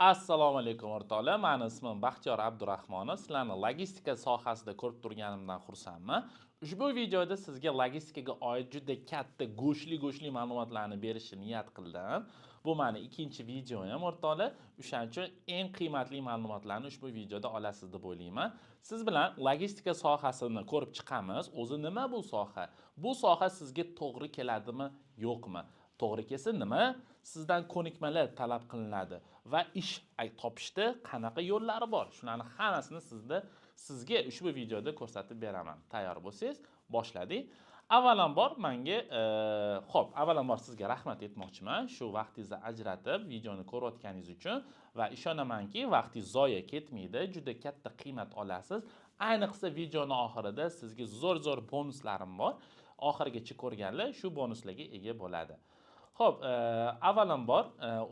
Assalomu alaykum o'rtoqlar. Meni ismim Baxtiyor Abdurahmonov. Sizlarni logistika sohasida ko'rib turganimdan xursandman. Ushbu videoda sizga logistikaga oid juda katta go'shli ma'lumotlarni berishni niyat qildim. Bu meni ikkinchi videoyim o'rtoqlar. O'shaning uchun eng qiymatli ma'lumotlarni ushbu videoda olasiz deb o'ylayman. Siz bilan logistika sohasini ko'rib chiqamiz. O'zi nima bu soha? Bu soha sizga to'g'ri keladimi, yo'qmi? To'g'ri kelsa nima sizdan ko'nikmalar talab qilinadi va ish topishda qanaqa yo'llari bor? Shularni hammasini sizga ushbu videoda ko'rsatib beraman. Tayyor bo'lsangiz, boshladik. Avvalambor sizga rahmat aytmoqchiman. Shu vaqtingizni ajratib videoni ko'rayotganingiz uchun va ishonamanki, vaqtingiz zoya ketmaydi, juda katta qiymat olasiz. Ayniqsa videoning oxirida sizga zo'r bonuslarim bor. Oxirigacha ko'rganlar shu bonuslarga ega bo'ladi. Xo'p, avvalambor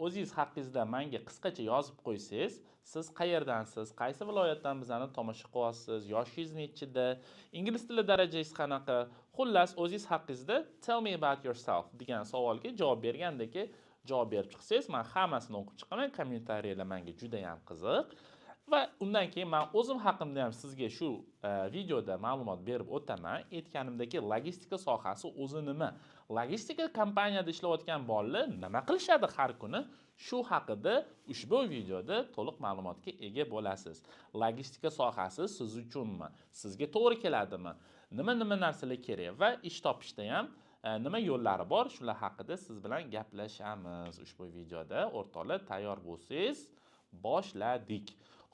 o'zingiz haqingizda menga qisqacha yozib qo'ysangiz, siz qayerdansiz, qaysi viloyatdan bizani tomosha qilyapsiz, yoshingiz nechida, ingliz tili darajangiz qanaqa, xullas o'zingiz haqingizda tell me about yourself degan savolga javob bergandek javob berib chiqsangiz, men hammasini o'qib chiqaman. Kommentariyalar menga juda ham qiziq. Va undan keyin men o'zim haqimda ham sizga shu videoda ma'lumot berib o'taman. Aytganimdek, logistika sohasi o'zi nima? Logistika kompaniyada ishlayotgan bolalar nima qilishadi har kuni? Shu haqida ushbu videoda to'liq ma'lumotga ega bo'lasiz. Logistika sohasi siz uchunmi? Sizga to'g'ri keladimi? Nima narsalar kerak va ish topishda ham nima yo'llari bor? Shular haqida siz bilan gaplashamiz ushbu videoda. O'rtoqlar, tayyor bo'lsangiz, boshladik.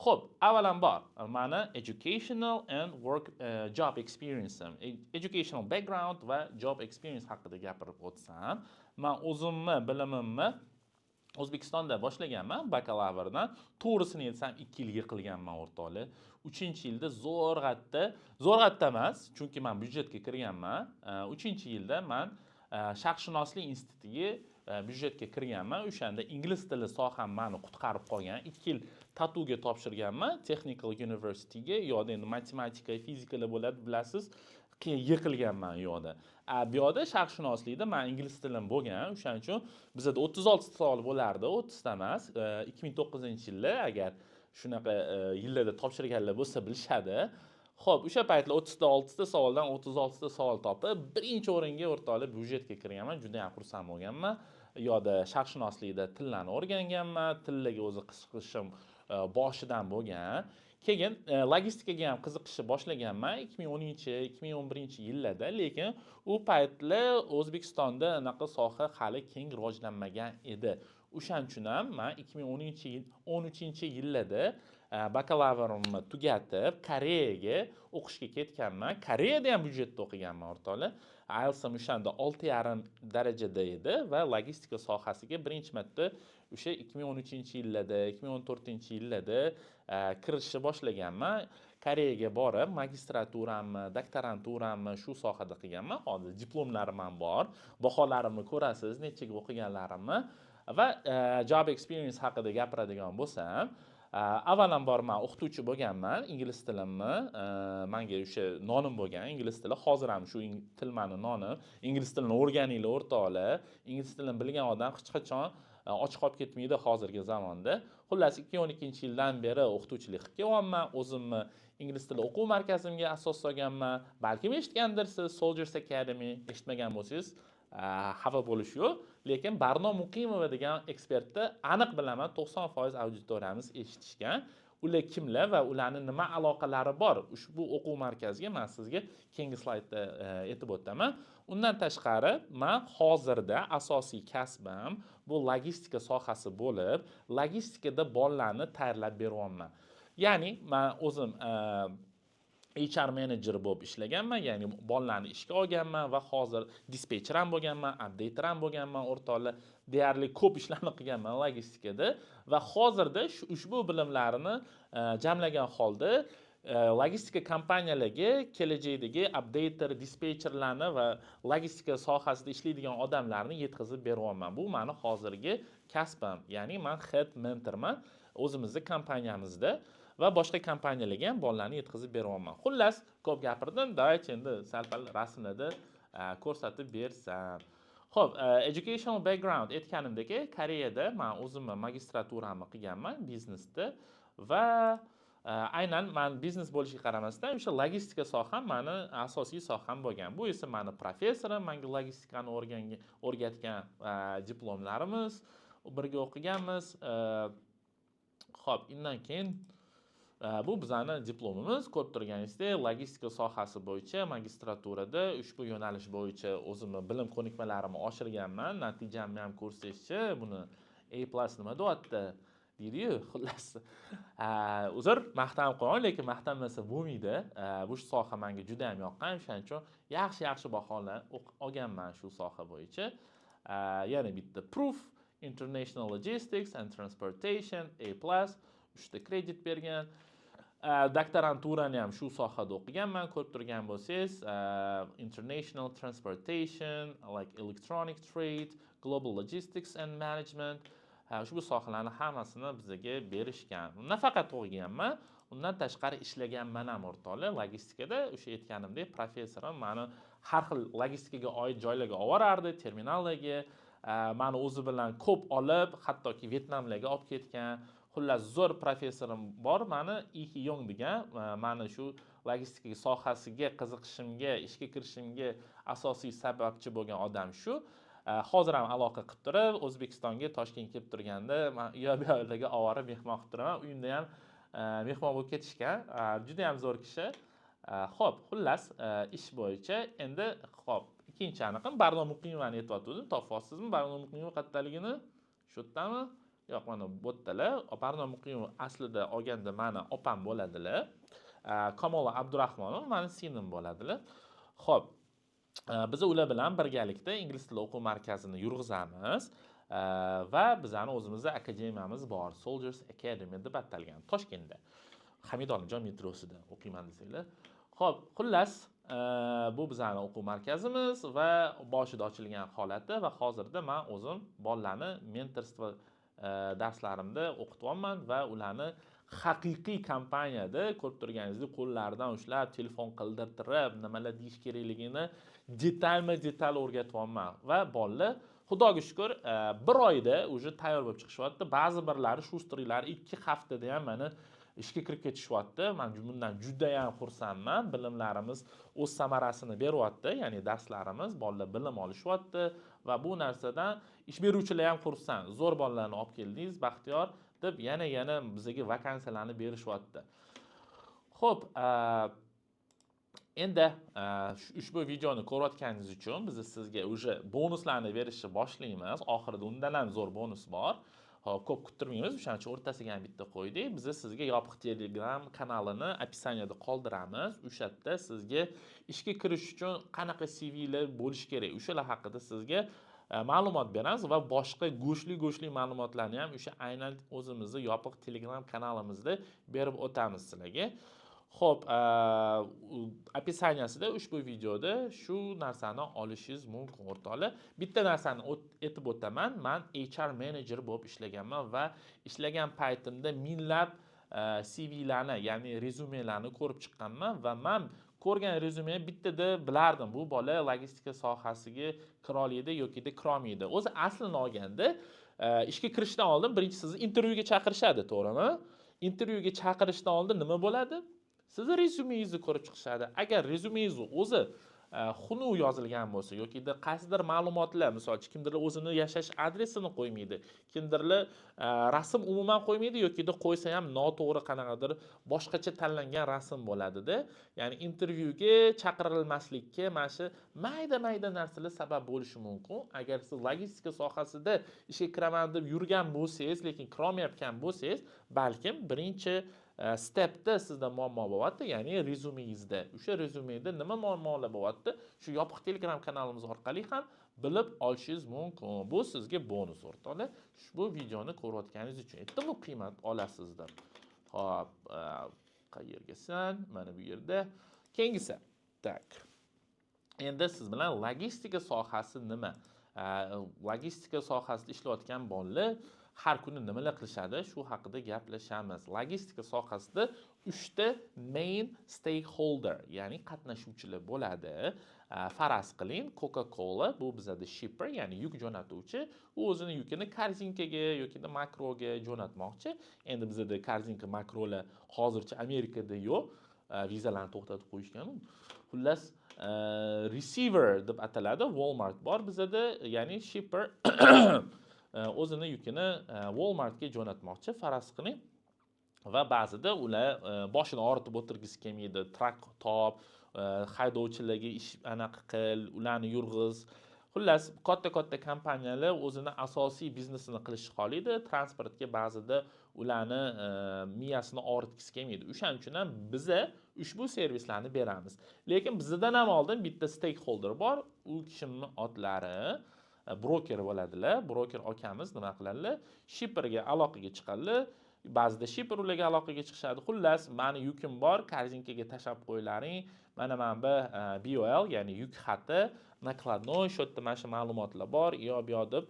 Xo'p, avvalambor meni educational and job experience, educational background va job experience haqida gapirib o'tsam, men o'zimni bilimimni O'zbekistonda boshlaganman, bakalavrdan. To'g'risini aytsam 2 yil yiqilganman o'rtoqlar. 3-yilda zo'rg'atda emas, chunki men byudjetga kirganman. 3-yilda men sharqshunoslik institutiga byudjetga kirganman. O'shanda ingliz tili soham meni qutqarib qolgan. 2 yil tatuga topshirganman Technical University'ga. Yo'da endi matematika, fizikalar bo'ladi, bilasiz. Keyin yiqilganman yo'da. Bu yoqda sharqshunoslikda men ingliz tilim bo'lgan. O'shaning uchun bizda 36 ta savol bo'lardi, 30 ta emas. 2009-yilda agar shunaqa yillarda topshirganlar bo'lsa bilishadi. Xo'p, o'sha paytlar 36 ta savoldan 36 ta savol topib, birinchi o'ringa o'rtoqlar byudjetga kirganman. Juda ham xursand bo'lganman. Yo'da sharqshunoslikda tillarni o'rganganman, tillarga o'zi qiziqishim boshidan bo'lgan. Keyin logistikaga ham qiziqishni boshlaganman 2010-2011-yillarda, lekin u paytlar O'zbekistonda anaqa soha hali keng rivojlanmagan edi. O'shaning uchun ham men 2013-yillarda bakalavrimni tugatib Koreyaga o'qishga ketganman. Koreyada ham byudjetda o'qiganman o'rtoqlar. IELTS'im o'shanda 6,5 darajada edi va logistika sohasiga birinchi marta o'sha 2013-yillarda, 2014-yillarda kirishni boshlaganman. Koreyaga borib, magistraturamni, doktoranturamni shu sohada qilganman. Hozir diplomlarim ham bor. Baholarimni ko'rasiz, nechaga o'qiganlarimni. Va job experience haqida gapiradigan bo'lsam, avvalambor men o'qituvchi bo'lganman. Ingliz tilimni menga o'sha nonim bo'lgan, ingliz tili. Hozir ham shu til meni nonim. Ingliz tilini o'rganinglar o'rtoqlar. Ingliz tilini bilgan odam hech qachon och qolib ketmaydi hozirgi zamonda. Xullas 2012-yildan beri o'qituvchilik qilib kelyapman. O'zimni ingliz tili o'quv markazimga asos solganman. Balkim eshitgandirsiz, Soldiers Academy, eshitmagan bo'lsangiz xafa bo'lish yo'q, lekin Barno Muqimova degan ekspertni aniq bilaman, 90% auditoriyamiz eshitishgan. Ular kimlar va ularning nima aloqalari bor? Ushbu o'quv markaziga men sizga keyingi slaydda aytib o'taman. Undan tashqari, men hozirda asosiy kasbim bu logistika sohasi bo'lib, logistikada bolalarni tayyorlab beryapman. Ya'ni men o'zim HR manager bo'lib ishlaganman, ya'ni bolalarni ishga olganman va hozir dispetcher ham bo'lganman, updater ham bo'lganman o'rtoqlar. Deyarli ko'p ishlarni qilganman logistikada va hozirda ushbu bilimlarni jamlagan holda logistika kompaniyalarga kelajakdagi updater, dispetcherlarni va logistika sohasida ishlaydigan odamlarni yetkazib beryapman. Bu meni hozirgi kasbim, ya'ni men head mentorman o'zimizning kompaniyamizda. Va boshqa kompaniyalarga ham bolalarni yetkazib beryapman. Xullas, ko'p gapirdim. Davaychi endi sal-pal rasmlarda ko'rsatib bersam. Xo'p, educational background aytganimdek, Koreyada men o'zimni magistraturamni qilganman biznesda va aynan men biznes bo'lishiga qaramasdan o'sha logistika soham meni asosiy soham bo'lgan. Bu esa meni professorim menga logistikani o'rgatgan diplomlarimiz, birga o'qiganmiz. Xo'p, undan keyin bu bizani diplomimiz. Ko'rib turganingizdek, logistika sohasi bo'yicha magistraturada ushbu yo'nalish bo'yicha o'zimni bilim ko'nikmalarimni oshirganman. Natijamni ham ko'rsatishchi, buni A+ nima deyapti deydi-yu, xullas. Uzr, maqtanib qo'yaman, lekin maqtanmasa bo'lmaydi. Bu soha menga juda ham yoqqan, shuning uchun yaxshi baholar olganman shu soha bo'yicha. Yana bitta proof, International Logistics and Transportation A+, 3 ta kredit bergan. Doktoranturani ham shu sohada o'qiganman. Ko'rib turgan bo'lsangiz, International Transportation, like Electronic Trade, Global Logistics and Management. Ushbu sohalarni hammasini bizga berishgan. Nafaqat o'qiganman, undan tashqari ishlaganman ham o'rtoqlar. Logistikada o'sha aytganimdek, professorim meni har xil logistikaga oid joylarga olib borardi, terminallarga, meni o'zi bilan ko'p olib, hattoki Vyetnamlarga olib ketgan. Xullas, zo'r professorim bor meni, Ihi Yong degan, meni shu logistika sohasiga qiziqishimga, ishga kirishimga asosiy sababchi bo'lgan odam shu. Hozir ham aloqa qilib turib, O'zbekistonga, Toshkentga kelib turganda, men u yoqlarga ovorib mehmon qilib turaman. Uyimda ham mehmon bo'lib ketishgan. Juda ham zo'r kishi. Xo'p, xullas, ish bo'yicha endi xo'p, ikkinchi aniqim Barnom Muqimovani aytayotgandim. Topyapsizmi Barnom Muqimov qayerdaligini? Shu yerdami? Yo'q, mana bu yerdalar. Barnom Muqimov aslida olganda meni opam bo'ladilar. Kamola Abdurahmonov meni singlim bo'ladilar. Xo'p, biz ular bilan birgalikda ingliz tili o'quv markazini yurg'izamiz va bizning o'zimizda akademiyamiz bor, Soldiers Academy deb atalgan, Toshkentda. Hamid Olimjon metrosida o'qiyman desanglar. Xo'p, xullas, bu bizning o'quv markazimiz va boshida ochilgan holati va hozirda men o'zim bolalarni mentorство darslarimda o'qityapman va ularni haqiqiy kompaniyada ko'rib turganingizdek qo'llaridan ushlab, telefon qildirtirib, nimalar deyish kerakligini detal o'rgatyapman va bolalar Xudoga shukr, bir oyda уже tayyor bo'lib chiqishyapti. Ba'zi birlari shu striklar 2 haftada ham meni ishga kirib ketishyapti. Men bundan juda ham xursandman. Bilimlarimiz o'z samarasini beryapti, ya'ni darslarimiz, bolalar bilim olishyapti va bu narsadan ish beruvchilar ham xursand. Zo'r bolalarni olib keldingiz, Baxtiyor deb yana bizga vakansiyalarni berishyapti. Xo'p, endi ushbu videoni ko'rayotganingiz uchun biz sizga уже bonuslarni berishni boshlaymiz. Oxirida undan ham zo'r bonus bor. Hop, ko'p kuttirmaymiz, o'shaning uchun o'rtasiga ham bitta qo'ydik. Biz sizga yopiq Telegram kanalini opsiyaniyada qoldiramiz. O'sha yerda sizga ishga kirish uchun qanaqa CVlar bo'lishi kerak, o'shalar haqida sizga ma'lumot beramiz va boshqa go'shli ma'lumotlarni ham o'sha aynan o'zimizning yopiq Telegram kanalimizda berib o'tamiz sizlarga. Xo'p, opsiyaniyasida ushbu videoda shu narsani olishingiz mumkin o'rtoqlar. Bitta narsani aytib o'taman. Men HR manager bo'lib ishlaganman va ishlagan paytimda minglab CVlarni, ya'ni rezumelarni ko'rib chiqqanman va men ko'rgan rezumeni bittada bilardim. Bu bola logistika sohasiga kira oladi yoki kira olmaydi. O'zi aslini olganda ishga kirishdan oldin birinchi sizni intervyuga chaqirishadi, to'g'rimi? Intervyuga chaqirishdan oldin nima bo'ladi? Sizni rezumengizni ko'rib chiqishadi. Agar rezumengiz o'zi xunuk yozilgan bo'lsa yoki qaysidir ma'lumotlar, masalan, kimdirlar o'zini yashash adresini qo'ymaydi, kimdirlar rasm umuman qo'ymaydi yoki qo'ysa ham noto'g'ri qanaqadir boshqacha tanlangan rasm bo'ladi-da. Ya'ni intervyuga chaqirilmaslikka mana shu mayda narsalar sabab bo'lishi mumkin. Agar siz logistika sohasida ishga kiraman deb yurgan bo'lsangiz, lekin kira olmayotgan bo'lsangiz, balkim birinchi stepda sizda muammo bo'lyapti, ya'ni rezumengizda. O'sha rezumeda nima muammolar bo'lyapti? Shu yopiq Telegram kanalimiz orqali ham bilib olishingiz mumkin. Bu sizga bonus o'rtoqlar. Ushbu videoni ko'rayotganingiz uchun aytdim, qiymat olasizdir. Xo'p, qayergasan? Mana bu yerda. Keyingisi. Tak. Endi siz bilan logistika sohasi nima? Logistika sohasida ishlayotgan bolalar har kuni nimalar qilishadi, shu haqida gaplashamiz. Logistika sohasida 3 ta main stakeholder, ya'ni qatnashuvchilar bo'ladi. Faraz qiling, Coca-Cola bu bizada shipper, ya'ni yuk jo'natuvchi. U o'zini yukini korzinkaga yoki makroga jo'natmoqchi. Endi bizada korzinka, makrolar hozircha Amerikada yo'q. Vizalarni to'xtatib qo'yishgan. Xullas, receiver deb ataladi. Walmart bor bizada, ya'ni shipper o'zini yukini Walmartga jo'natmoqchi, faraz qiling. Va ba'zida ular boshini og'ritib o'tirgisi kelmaydi. Trak top, haydovchilarga ish anaqa qil, ularni yurg'iz. Xullas, katta kompaniyalar o'zini asosiy biznesini qilishni xohlaydi. Transportga ba'zida ularni miyasini og'ritgisi kelmaydi. O'shaning uchun ham biz ushbu servislarni beramiz. Lekin bizdan ham oldin bitta stakeholder bor. U kishining otlari broker bo'ladilar. Broker akamiz nima qiladilar? Shipperga aloqaga chiqadilar. Ba'zida shipper ularga aloqaga chiqishadi. Xullas, meni yukim bor, korzinkaga tashab qo'ylaring. Mana bu BOL, ya'ni yuk xati, nakladnoy, shu yerda mana shu ma'lumotlar bor, bu deb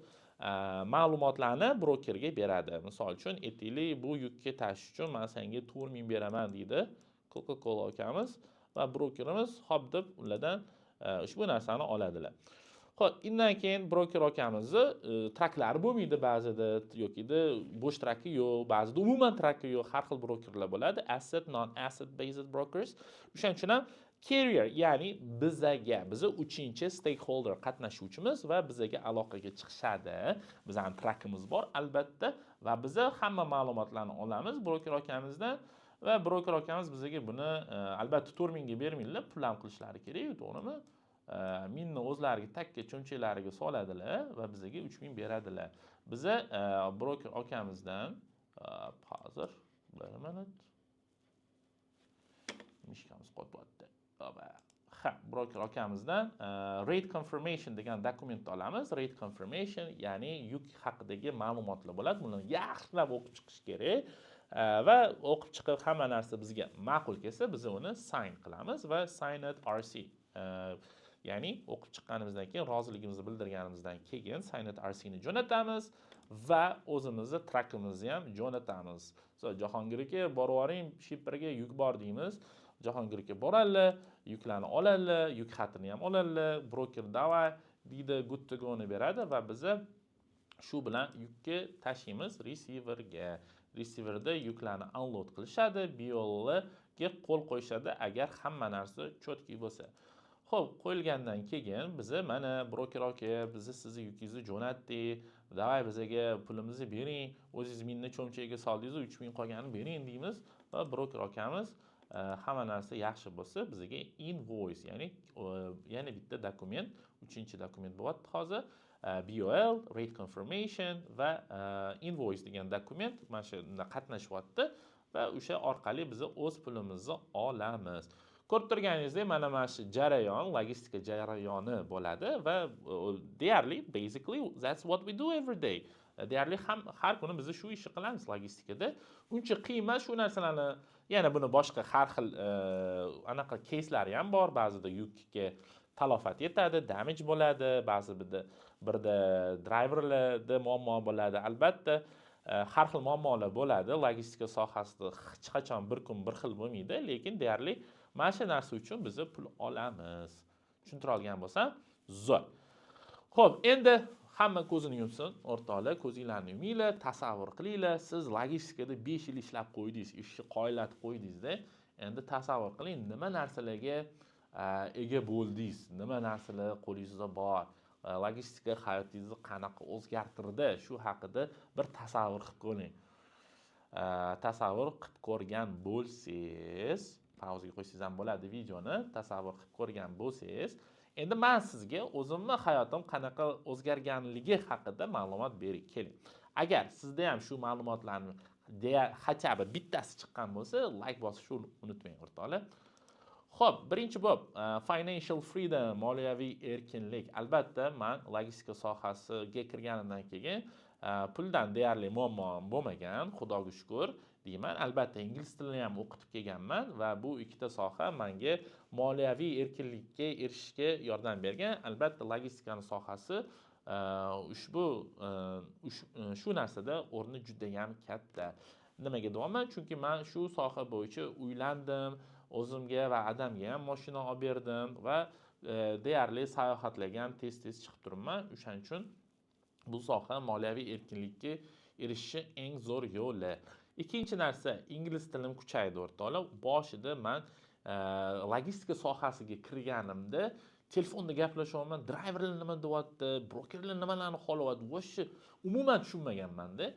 ma'lumotlarni brokerga beradi. Misol uchun, aytaylik, bu yukka tashish uchun men senga 4000 beraman deydi Coca-Cola akamiz va brokerimiz hop deb ulardan ushbu narsani oladilar. Xo'p, undan keyin broker akamizni traklari bo'lmaydi ba'zida, yokida bo'sh traki yo'q, ba'zida umuman traki yo'q, har xil brokerlar bo'ladi, asset, non-asset based brokers. O'shaning uchun ham carrier, ya'ni bizaga, bizi 3-chi stakeholder, qatnashuvchimiz va bizaga aloqaga chiqishadi. Bizning trakimiz bor albatta va biz hamma ma'lumotlarni olamiz broker akamizdan va broker akamiz bizaga buni albatta 4000 ga bermaydilar, pul ham qilishlari kerak, to'g'rimi? Minni o'zlariga takka cho'nchaklariga soladilar va bizga 3000 beradilar. Biza broker akamizdan hozir bir minut mishkamiz qo'yapti. Ha, broker akamizdan rate confirmation degan dokumentni olamiz. Rate confirmation, ya'ni yuk haqidagi ma'lumotlar bo'ladi. Buni yaxshilab o'qib chiqish kerak. Va o'qib chiqib hamma narsa bizga ma'qul kelsa, biz uni sign qilamiz va signed RC, ya'ni o'qib chiqqanimizdan keyin roziligimizni bildirganimizdan keyin signed RC ni jo'natamiz va o'zimizni trakimizni ham jo'natamiz. Jahongir aka, borib shipperga yuk bor deymiz. Jahongir aka boradilar, yuklarni oladilar, yuk xatini ham oladilar, broker davay deydi, good to go ni beradi va biz shu bilan yukka tashiymiz receiverga. Receiverda yuklarni unload qilishadi, BOLga qo'l qo'yishadi agar hamma narsa cho'tki bo'lsa. Xo'p, qo'yilgandan keyin biz mana broker aka, biz sizni yukingizni jo'natdik, davay bizga pulimizni bering, o'zingiz minni cho'mchagiga soldingiz, 3000 qolganini bering deymiz va broker akamiz hamma narsa yaxshi bo'lsa bizga invoice, ya'ni bitta dokument, 3-chi dokument bo'lyapti hozir. BOL, rate confirmation va invoice degan dokument mana shunda qatnashyapti va o'sha orqali biz o'z pulimizni olamiz. Ko'rib turganingizdek, mana shu jarayon, logistika jarayoni bo'ladi va deyarli, basically, that's what we do every day. Deyarli har kuni biz shu ishni qilamiz logistikada. Uncha qiyin emas shu narsalarni. Yana buni boshqa har xil anaqa кейslari ham bor. Ba'zida yukka talofat yetadi, damage bo'ladi, ba'zida birda driverlarda muammo bo'ladi. Albatta, har xil muammolar bo'ladi. Logistika sohasida hech qachon bir kun bir xil bo'lmaydi, lekin deyarli mana shu narsa uchun biz pul olamiz. Tushuntira olgan bo'lsam, zo'r. Xo'p, endi hamma ko'zini yumsin, o'rtoqlar, ko'zinglarni yuminglar, tasavvur qilinglar, siz logistikada 5 yil ishlab qo'ydingiz, ishni qoyillatib qo'ydingiz-da. Endi tasavvur qiling, nima narsalarga ega bo'ldingiz, nima narsalar qo'lingizda bor, logistika hayotingizni qanaqa o'zgartirdi, shu haqida bir tasavvur qilib ko'ring. Tasavvur qilib ko'rgan bo'lsangiz, pauzaga qo'ysangiz ham bo'ladi videoni, tasavvur qilib ko'rgan bo'lsangiz, endi men sizga o'zimning hayotim qanaqa o'zgarganligi haqida ma'lumot berib keling. Agar sizda ham shu ma'lumotlarni hatto bir bittasi chiqqan bo'lsa, like bosishni unutmang, o'rtoqlar. Xo'p, birinchi bob financial freedom, moliyaviy erkinlik. Albatta, men logistika sohasiga kirganimdan keyin puldan deyarli muammo bo'lmagan, xudoga shukr deyman. Albatta, ingliz tilini ham o'qitib kelganman va bu ikkita soha menga moliyaviy erkinlikka erishishga yordam bergan. Albatta, logistika sohasi ushbu shu narsada o'rni juda ham katta. Nimaga deyapman? Chunki men shu soha bo'yicha uylandim, o'zimga va adamga ham mashina olib berdim va deyarli sayohatlarga ham tez-tez chiqib turibman. O'shaning uchun bu soha moliyaviy erkinlikka erishishi eng zo'r yo'li. Ikkinchi narsa, ingliz tilim kuchaydi o'rtoqlar. Boshida men logistika sohasiga kirganimda telefonda gaplashyapman, driverlar nima deyapti, brokerlar nimalarni xohlayapti, vosh umuman tushunmaganman-da.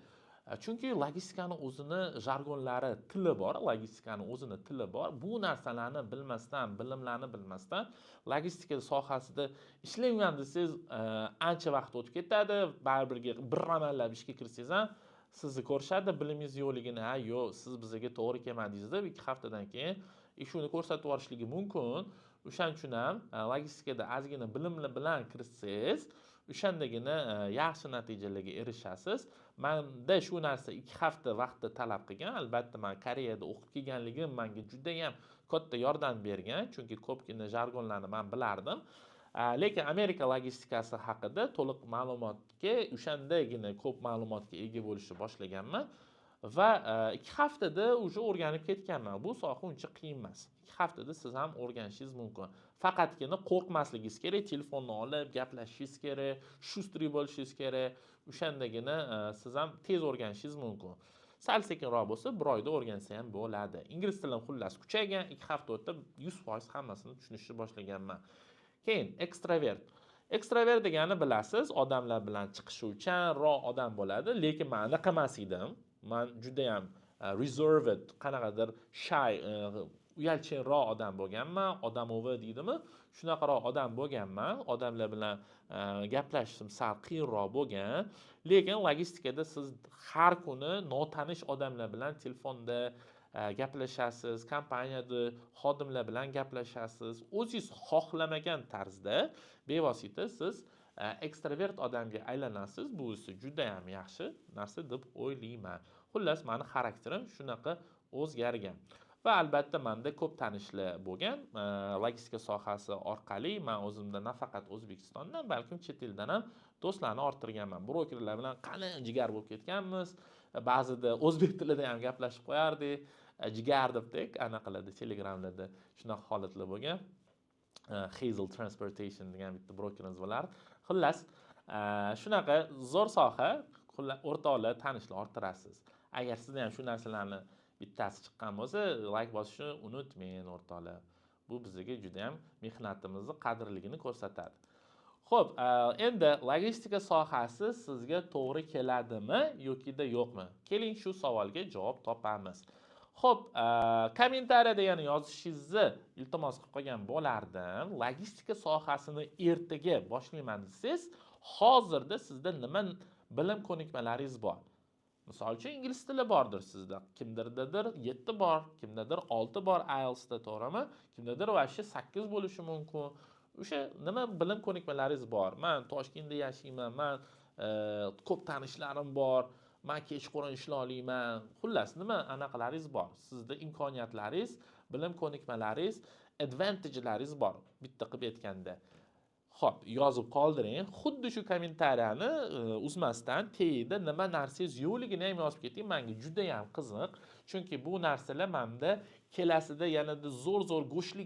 Chunki logistikani o'zini jargonlari, tili bor, logistikani o'zini tili bor. Bu narsalarni bilmasdan, bilimlarni bilmasdan logistika sohasida ishlayman desangiz, ancha vaqt o'tib ketadi. Baribir bir amallab ishga kirsangiz ham sizni ko'rishadi, bilimingiz yo'qligini, ha, yo'q, siz bizga to'g'ri kelmadingiz deb 2 haftadan keyin ishni ko'rsatib yuborishligi mumkin. O'shaning uchun ham logistikada ozgina bilimlar bilan kirsangiz, o'shandagina yaxshi natijalarga erishasiz. Menda shu narsa 2 hafta vaqtda talab qilgan. Albatta, men Koreyada o'qib kelganligim menga juda ham katta yordam bergan, chunki ko'pgina jargonlarni men bilardim. Lekin Amerika logistikasi haqida to'liq ma'lumotga, o'shandagina ko'p ma'lumotga ega bo'lishni boshlaganman va 2 haftada уже o'rganib ketganman. Bu soha uncha qiyin emas. 2 haftada siz ham o'rganishingiz mumkin. Faqatgina qo'rqmasligingiz kerak, telefonni olib gaplashishingiz kerak, shustri bo'lishingiz kerak. O'shandagina siz ham tez o'rganishingiz mumkin. Sal sekinroq bo'lsa, 1 oyda o'rgansa ham bo'ladi. Ingliz tilim xullas kuchaygan, 2 hafta o'tib 100% hammasini tushunishni boshlaganman. Keyin ekstravert. Ekstravert degani bilasiz, odamlar bilan chiqishuvchanroq odam bo'ladi, lekin men anaqa emas edim. Men juda ham reserved, qanaqadir shy, uyalchanroq odam bo'lganman, odamovi deydimi? Shunaqaroq odam bo'lganman. Odamlar bilan gaplashishim sal qiyinroq bo'lgan. Lekin logistikada siz har kuni notanish odamlar bilan telefonda gaplashasiz, kompaniyada xodimlar bilan gaplashasiz. O'zingiz xohlamagan tarzda bevosita siz ekstravert odamga aylanasiz. Bu esa juda ham yaxshi narsa deb o'ylayman. Xullas, meni xarakterim shunaqa o'zgargan. Va albatta menda ko'p tanishlar bo'lgan. Logistika sohasi orqali men o'zimda nafaqat O'zbekistondan, balkim chet eldan ham do'stlarni orttirganman. Brokerlar bilan qani jigar bo'lib ketganmiz. Ba'zida o'zbek tilida ham gaplashib qo'yardik. Jigar debdik, anaqalarda, Telegramlarda shunaqa holatlar bo'lgan. Hazel Transportation degan bitta brokerimiz bo'lar. Xullas, shunaqa zo'r soha, o'rtoqlar, tanishlar orttirasiz. Agar sizda ham shu narsalarni bittasi chiqqan bo'lsa, like bosishni unutmang o'rtoqlar. Bu bizga juda ham mehnatimizni qadrligini ko'rsatadi. Xo'p, endi logistika sohasi sizga to'g'ri keladimi yoki yo'qmi? Keling shu savolga javob topamiz. Xo'p, kommentariyada yana yozishingizni iltimos qilib qolgan bo'lardim. Logistika sohasini ertaga boshlayman desangiz, hozirda sizda nima bilim ko'nikmalaringiz bor? Misol uchun ingliz tili bordir sizda. Kimdirdadir 7 bor, kimdadir 6 bor IELTSda, to'g'rimi? Kimdadir vashcha 8 bo'lishi mumkin. O'sha nima bilim ko'nikmalaringiz bor? Men Toshkentda yashayman, men ko'p tanishlarim bor, men kechqurun ishlayman. Xullas, nima anaqalaringiz bor? Sizda imkoniyatlaringiz, bilim ko'nikmalaringiz, advantajelaringiz bor, bitta qilib aytganda. Xo'p, yozib qoldiring. Xuddi shu kommentariyani uzmasdan tagida nima narsangiz yo'qligini ham yozib keting. Menga juda ham qiziq, chunki bu narsalar menda kelasida yanada zo'r go'shli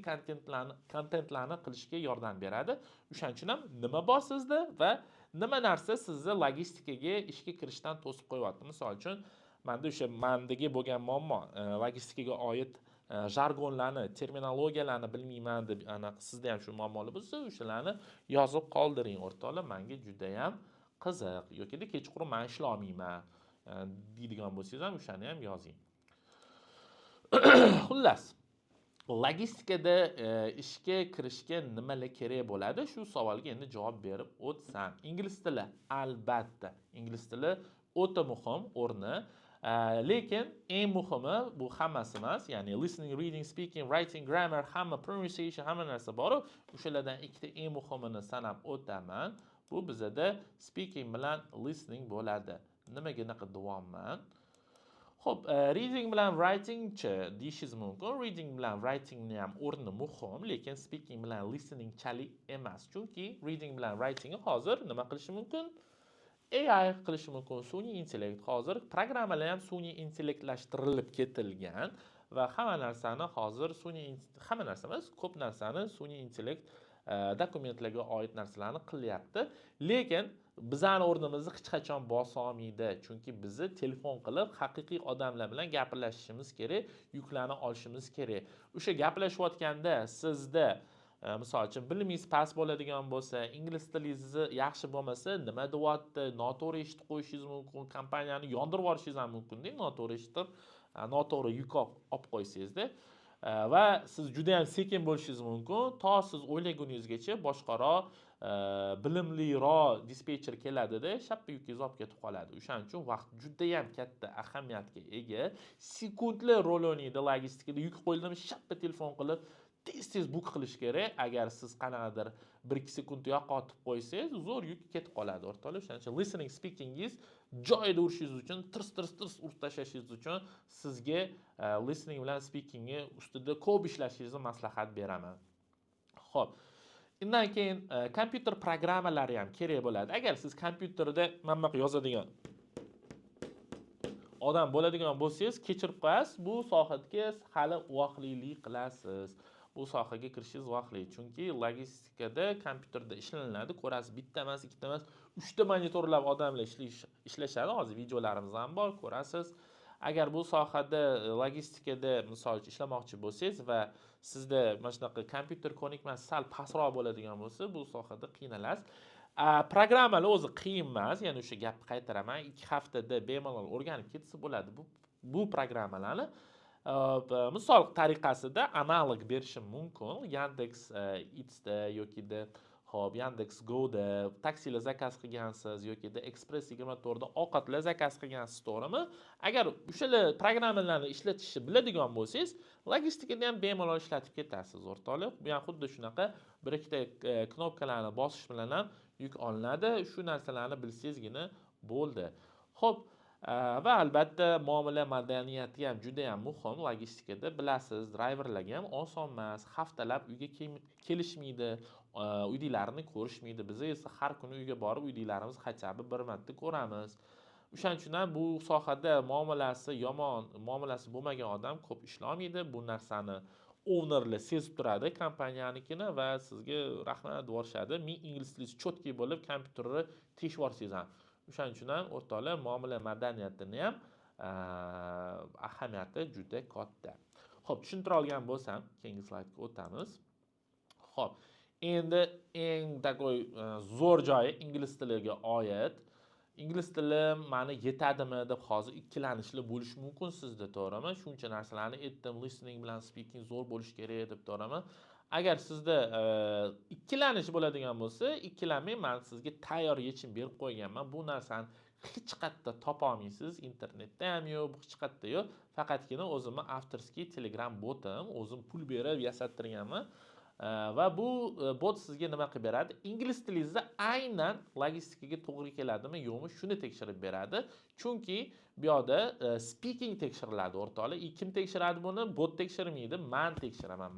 kontentlarni qilishga yordam beradi. O'shaning uchun ham nima bor sizda va nima narsa sizni logistikaga ishga kirishdan to'sib qo'yapti. Misol uchun, menda o'sha mendagi bo'lgan muammo, logistikaga oid jargonlarni, terminologiyalarni bilmayman deb, sizda ham shu muammolar bo'lsa, o'shalarni yozib qoldiring o'rtoqlar. Menga juda ham qiziq. Yoki kechqurun men ishlamayman deydigan bo'lsangiz ham o'shani ham yozing. Xullas, logistikada ishga kirishga nimalar kerak bo'ladi? Shu savolga endi javob berib o'tsam. Ingliz tili, albatta. Ingliz tili o'ta muhim o'rni. Lekin eng muhimi bu hammasi emas, ya'ni listening, reading, speaking, writing, grammar, hamma pronunciation, hamma narsa bor. O'shalardan ikkita eng muhimini sanab o'taman. Bu bizada speaking bilan listening bo'ladi. Nimaga unaqa deyapman? Xo'p, reading bilan writing-chi deyishingiz mumkin. Reading bilan writingni ham o'rni muhim, lekin speaking bilan listening chalik emas. Chunki reading bilan writingni hozir nima qilishi mumkin? AI qilishi mumkin. Sun'iy intellekt hozir programmalar ham sun'iy intellektlashtirilib ketilgan va hamma narsani hozir hamma narsa emas, ko'p narsani sun'iy intellekt dokumentlarga oid narsalarni qilyapti. Lekin bizani o'rnimizni hech qachon bosa olmaydi. Chunki bizni telefon qilib haqiqiy odamlar bilan gaplashishimiz kerak, yuklarni olishimiz kerak. O'sha gaplashayotganda sizda misol uchun bilimingiz past bo'ladigan bo'lsa, ingliz tilingiz yaxshi bo'lmasa, nima deyapti, noto'g'ri eshitib qo'yishingiz mumkin, kompaniyani yondirib yuborishingiz ham mumkin-da, noto'g'ri eshitib, noto'g'ri yuk olib qo'ysangizda. Va siz juda ham sekin bo'lishingiz mumkin, to siz o'ylaguningizgacha boshqaroq, bilimliroq dispetcher keladida, shappa yukingizni olib ketib qoladi. O'shaning uchun vaqt juda ham katta ahamiyatga ega. Sekundlar rol o'ynaydi logistikada. Yuk qo'yildimi, shappa telefon qilib tez book qilish kerak. Agar siz qanaqadir 1-2 sekund yo'qotib qo'ysangiz, zo'r yuk ketib qoladi o'rtoqlar. O'shaning uchun listening speakingiz joyida urishingiz uchun, tirs urib tashlashingiz uchun sizga listening bilan speakingni ustida ko'p ishlashingizni maslahat beraman. Xo'p. Undan keyin kompyuter programmalari ham kerak bo'ladi. Agar siz kompyuterda mana bu yozadigan odam bo'ladigan bo'lsangiz, kechirib qo'yasiz, bu sohaga hali voqelik qilasiz. Bu sohaga kirishingiz vaqtli. Chunki logistikada kompyuterda ishlanadi. Ko'rasiz, bitta emas, ikkita emas, 3 ta monitorlab odamlar ishlashadi. Hozir videolarimiz ham bor, ko'rasiz. Agar bu sohada logistikada misol uchun ishlamoqchi bo'lsangiz va sizda mana shunaqa kompyuter ko'nikmasi sal pastroq bo'ladigan bo'lsa, bu sohada qiynalasiz. Programmalar o'zi qiyin emas, ya'ni o'sha gapni qaytaraman. 2 haftada bemalol o'rganib ketsa bo'ladi bu programmalarni. Misol tariqasida analog berishim mumkin. Yandex Eats'da yoki Xo'p, Yandex Go'da taksilar zakaz qilgansiz yoki Express 24 da ovqatlar zakaz qilgansiz, to'g'rimi? Agar o'shalar programmalarni ishlatishni biladigan bo'lsangiz, logistikada ham bemalol ishlatib ketasiz, o'rtoqlar. Bu ham xuddi shunaqa bir ikkita knopkalarni bosish bilan ham yuk olinadi. Shu narsalarni bilsangizgina bo'ldi. Xo'p, va albatta muomala madaniyati ham juda ham muhim logistikada. Bilasiz, driverlarga ham oson emas, haftalab uyga kelishmaydi, uydilarini ko'rishmaydi. Biz esa har kuni uyga borib uydilarimiz hachabi bir marta ko'ramiz. O'shaning uchun ham bu sohada muomalasi yomon, muomalasi bo'lmagan odam ko'p ishlamaydi. Bu narsani ownerlar sezib turadi kompaniyanikini va sizga rahmat deyishadi. Men ingliz tilingiz cho'tki bo'lib, kompyuterni tekshirib olsangiz ham. O'shaning uchun ham o'rtoqlar muomala madaniyatini ham ahamiyati juda katta. Xo'p, tushuntira olgan bo'lsam, keyingi slaydga o'tamiz. Xo'p, endi eng takoy zo'r joyi ingliz tiliga oid. Ingliz tili meni yetadimi deb hozir ikkilanishlar bo'lishi mumkin sizda, to'g'rimi? Shuncha narsalarni aytdim, listening bilan speaking zo'r bo'lishi kerak deb, to'g'rimi? Agar sizda ikkilanish bo'ladigan bo'lsa, ikkilanmang, men sizga tayyor yechim berib qo'yganman. Bu narsani hech qayerda topa olmaysiz, internetda ham yo'q, hech qayerda yo'q. Faqatgina o'zimning avtorskiy Telegram botim, o'zim pul berib yasattirganman. Va bu bot sizga nima qilib beradi? Ingliz tilingizni aynan logistikaga to'g'ri keladimi, yo'qmi, shuni tekshirib beradi. Chunki bu yerda speaking tekshiriladi, o'rtoqlar. Kim tekshiradi buni? Bot tekshirmaydi, men tekshiraman.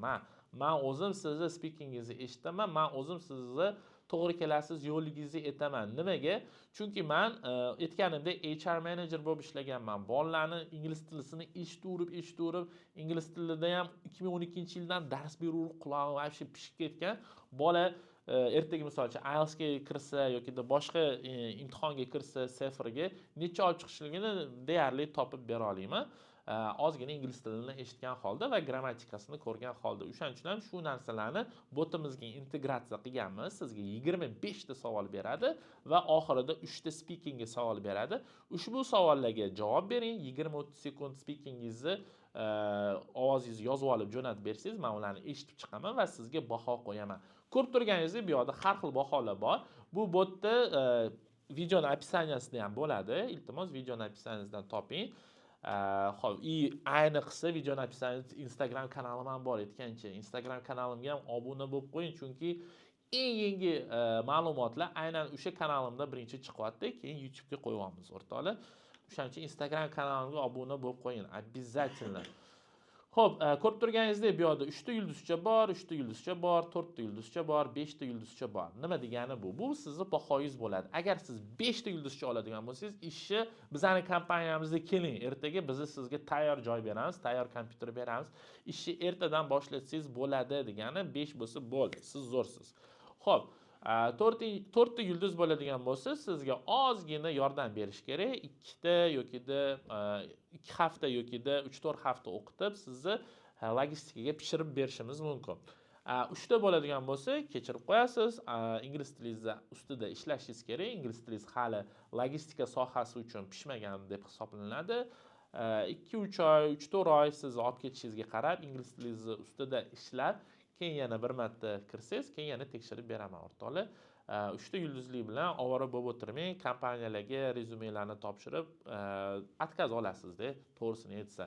Men o'zim sizni speakingingizni eshitaman, men o'zim sizni to'g'ri kelasiz yo'ligingizni aytaman. Nimaga? Chunki men aytganimdek HR manager bo'lib ishlaganman. Bolalarni ingliz tilisini eshitib, ingliz tilida ham 2012-yildan dars berib, qulog'i vobshe pishib ketgan. Bola ertaga misol uchun IELTS ga kirsa yoki boshqa imtihonga kirsa, seferga necha olib chiqishligini deyarli topib bera olaman. Ozgina ingliz tilini eshitgan holda va grammatikasini ko'rgan holda. O'shaning uchun ham shu narsalarni botimizga integratsiya qilganmiz. Sizga 25 ta savol beradi va oxirida 3 ta speakingga savol beradi. Ushbu savollarga javob bering. 20-30 sekund speakingizni ovozingizni yozib olib jo'natib bersangiz, men ularni eshitib chiqaman va sizga baho qo'yaman. Ko'rib turganingizdek, bu yerda har xil baholar bor. Bu botda videoning opisaniyasida ham bo'ladi. Iltimos videoning opisaniyasidan toping. Xo'p, ayniqsa videoni opisaniyada Instagram kanalim ham bor aytgancha. Instagram kanalimga ham obuna bo'lib qo'ying, chunki eng yangi ma'lumotlar aynan o'sha kanalimda birinchi chiqyapti, keyin YouTube'ga qo'yamiz, o'rtoqlar. O'shaning uchun Instagram kanalimga obuna bo'lib qo'ying. Обязательно. Xo'p, ko'rib turganingizdek, bu yerda 3 ta yulduzcha bor, 3 ta yulduzcha bor, 4 ta yulduzcha bor, 5 ta yulduzcha bor. Nima degani bu? Bu sizning bahoyingiz bo'ladi. Agar siz 5 ta yulduzcha oladigan bo'lsangiz, ishni bizning kompaniyamizga keling. Ertaga biz sizga tayyor joy beramiz, tayyor kompyuter beramiz. Ishni ertadan boshlatsangiz bo'ladi degani 5 bo'lsa bo'ldi. Siz zo'rsiz. Xo'p, 4 ta yulduz bo'ladigan bo'lsa, sizga ozgina yordam berish kerak. 2 ta yokida 2 hafta yokida 3-4 hafta o'qitib sizni logistikaga pishirib berishimiz mumkin. 3 ta bo'ladigan bo'lsa, kechirib qo'yasiz. Ingliz tilingiz ustida ishlashingiz kerak. Ingliz tilingiz hali logistika sohasi uchun pishmagan deb hisoblanadi. 2-3 oy, 3-4 oy siz olib ketishingizga qarab, ingliz tilingiz ustida ishlab, keyin yana bir marta kirsangiz, keyin yana tekshirib beraman o'rtoqlar. 3 ta yulduzli bilan ovora bo'lib o'tirmang, kompaniyalarga rezumelarni topshirib, отказ olasizda, to'g'risini aytsa.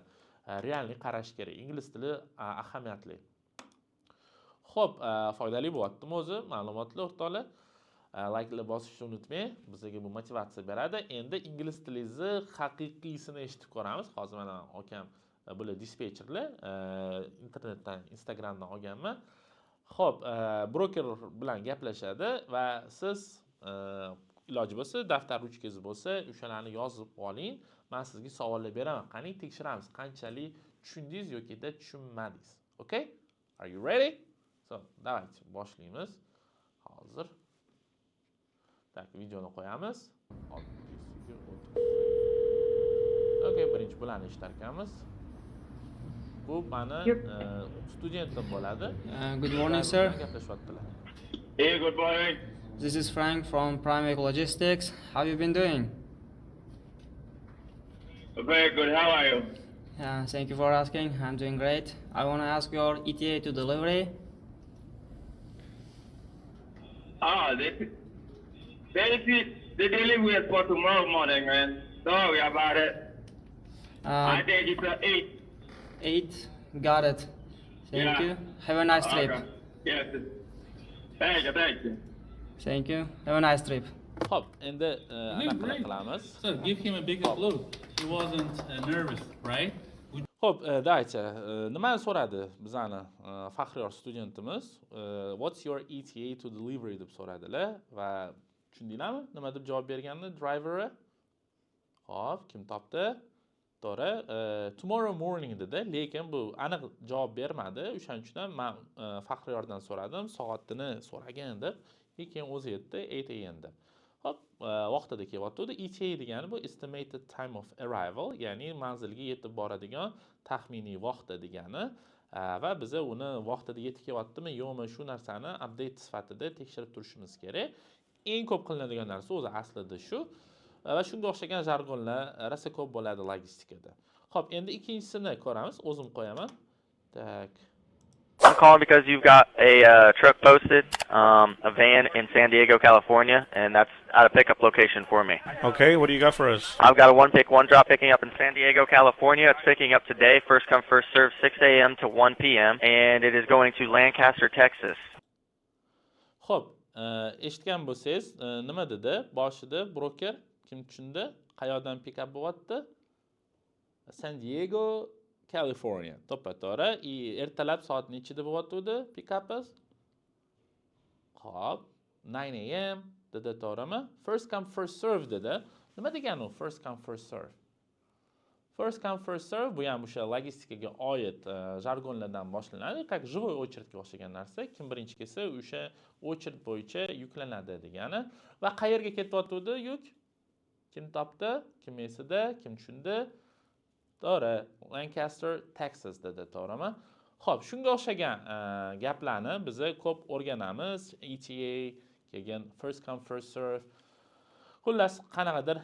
Realni qarash kerak. Ingliz tili ahamiyatli. Xo'p, foydali bo'lyaptimi o'zi ma'lumotlar o'rtoqlar? Like'ni bosishni unutmang, bizga bu motivatsiya beradi. Endi ingliz tilingizni haqiqiysini eshitib ko'ramiz. Hozir mana akam bular dispetcherlar internetdan, Instagramdan olganman. Xo'p, broker bilan gaplashadi va siz iloji bo'lsa, daftar ruchkangiz bo'lsa, o'shalarni yozib oling. Men sizga savollar beraman. Qani tekshiramiz, qanchalik tushundingiz yoki tushunmadingiz. Okay? Are you ready? So, давайте boshlaymiz. Hozir. Tak, videoni qo'yamiz. Okay, birinchi bularni eshitarkanmiz. Bu mani studentim bo'ladi. Good morning, sir. Hey, good morning. This is Frank from Prime Logistics. How have you been doing? Very good. How are you? Thank you for asking. I'm doing great. I want to ask your ETA to delivery. They're dealing with for tomorrow morning, man. Sorry about it. I think it's 8. 8. Got it. Thank you. Have a nice trip. Okay. Yes. Thank you. Thank you. Have a nice trip. Xo'p, endi anaqa qilamiz. So give him a big applause. He wasn't nervous, right? Xo'p, daycha, nimani so'radi bizani faxriyor studentimiz? What's your ETA to delivery deb so'radilar va tushundinglarmi? Nima deb javob berganini driver'i? Xo'p, kim topdi? To'g'ri, tomorrow morning dedi, lekin bu aniq javob bermadi. O'shaning uchun men faxriyordan so'radim, soatini so'ragan deb, lekin o'zi aytdi 8 am deb. Hop, vaqtida kelyapti. ETA degani bu estimated time of arrival, ya'ni manzilga yetib boradigan taxminiy vaqti degani va biz uni vaqtida yetib kelyaptimi yo'qmi shu narsani update sifatida tekshirib turishimiz kerak. Eng ko'p qilinadigan narsa o'zi aslida shu va shunga o'xshagan jargonlar rosa ko'p bo'ladi logistikada. Xo'p, endi ikkinchisini ko'ramiz. O'zim qo'yaman. Tak. I'm calling because you've got a truck posted, a van in San Diego, California, and that's at a pickup location for me. Okay, what do you got for us? I've got a one pick, one drop picking up in San Diego, California. It's picking up today, first come, first serve, 6 a.m. to 1 p.m., and it is going to Lancaster, Texas. Xo'p, eshitgan bo'lsangiz, nima dedi? Boshida broker kim tushundi? Qayerdan pick-up bo'lyapti? San Diego, California. To'ppa-to'g'ri. Ertalab soat nechida bo'lyapti pick-upimiz? Xo'p, 9 a.m. dedi, to'g'rimi? First come, first serve dedi. Nima degani u first come, first serve? First come, first serve bu ham o'sha logistikaga oid jargonlardan boshlanadi. Как живой очередьga o'xshagan narsa. Kim birinchi kelsa, o'sha очередь bo'yicha yuklanadi degani. Va qayerga ketyapti yuk? Kim topdi? Kim esida? Kim tushundi? To'g'ri, Lancaster, Texas dedi, to'g'rimi? Xo'p, shunga o'xshagan gaplarni biz ko'p o'rganamiz. ETA, keyin first come, first serve. Xullas, qanaqadir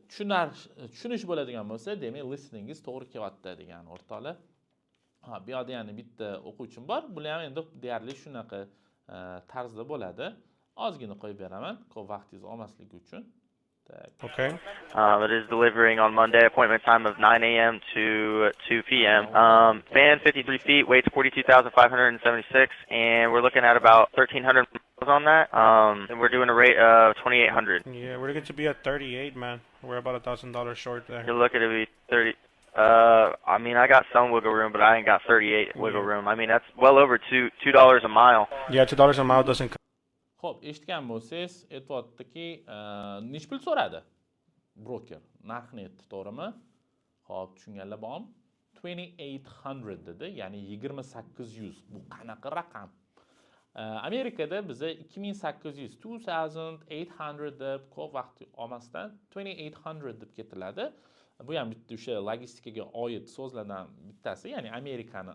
tushunish bo'ladigan bo'lsa, demak, listeningiz to'g'ri kelyapti degan o'rtoqlar. Ha, bu yerda yana bitta o'quvchim bor. Bular ham endi deyarli shunaqa tarzda bo'ladi. Ozgina qo'yib beraman, ko'p vaqtingizni olmasligi uchun. Okay. It is delivering on Monday, appointment time of 9 a.m. to 2 p.m. Van 53 feet, weights 42,576, and we're looking at about 1,300 miles on that. And we're doing a rate of 2,800. Yeah, we're going to be at 38, man. We're about $1,000 short there. You're looking to be 30. I mean, I got some wiggle room, but I ain't got 38 wiggle room. I mean, that's well over $2 a mile. Yeah, $2 a mile doesn't come. Xo'p, eshitgan bo'lsangiz, aytibdi-ki, nech pul so'radi? Broker narxni aytdi, to'g'rimi? Xo'p, tushunganlar bormi? 2800 dedi, ya'ni 2800. Bu qanaqa raqam? Amerikada biza 2800 deb ko'p vaqt olmasdan 2800 deb ketiladi. Bu ham bitta o'sha logistikaga oid so'zlardan bittasi, ya'ni American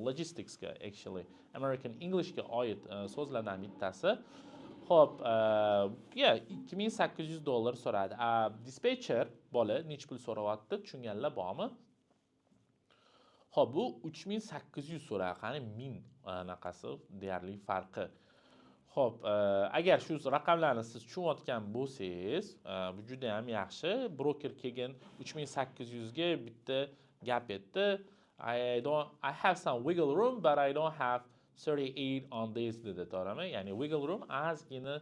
logisticsga American Englishga oid so'zlardan bittasi. Xo'p, $2800 so'radi. Dispatcher bola nech pul so'rayapti, tushunganlar bormi? Xo'p, bu 3800 so'radi. Qani 1000 naqasi deyarli farqi. Xo'p, agar shu raqamlarni siz tushunayotgan bo'lsangiz, bu juda ham yaxshi. Broker kelgan 3800 ga bitta gap aytdi. I have some wiggle room, but I don't have 38 on this dedi, to'g'rimi? Ya'ni wiggle room ozgina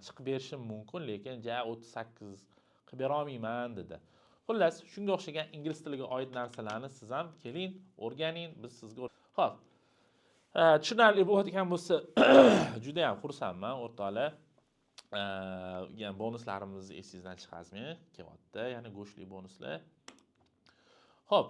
chiqib berishim mumkin, lekin 38 qilib bera olmayman dedi. Xullas, shunga o'xshagan ingliz tiliga oid narsalarni siz ham keling, o'rganing, biz sizga. Xo'p. Tushunarli bo'ladigan bo'lsa, juda ham xursandman, o'rtoqlar. Yani bonuslarimizni esingizdan chiqazmang, kelyapti, ya'ni go'shtli bonuslar. Xo'p,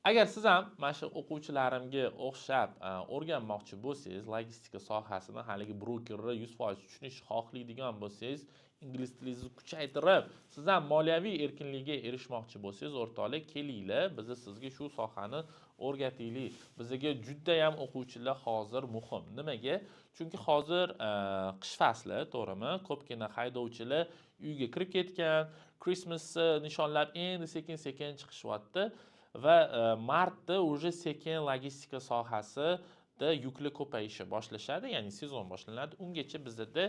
agar siz ham mana shu o'quvchilarimga o'xshab o'rganmoqchi bo'lsangiz, logistika sohasini haligi brokerni 100% tushunish xohlaydigan bo'lsangiz, ingliz tilingizni kuchaytirib, siz ham moliyaviy erkinlikka erishmoqchi bo'lsangiz, o'rtoqlar, kelinglar, biz sizga shu sohani o'rgataylik. Bizga juda ham o'quvchilar hozir muhim. Nimaga? Chunki hozir qish fasli, to'g'rimi? Ko'pgina haydovchilar uyga kirib ketgan, Christmasni nishonlab endi sekin-sekin chiqishyapti va martda уже sekin logistika sohasida yuklar ko'payishni boshlashadi, ya'ni sezon boshlanadi. Ungacha bizda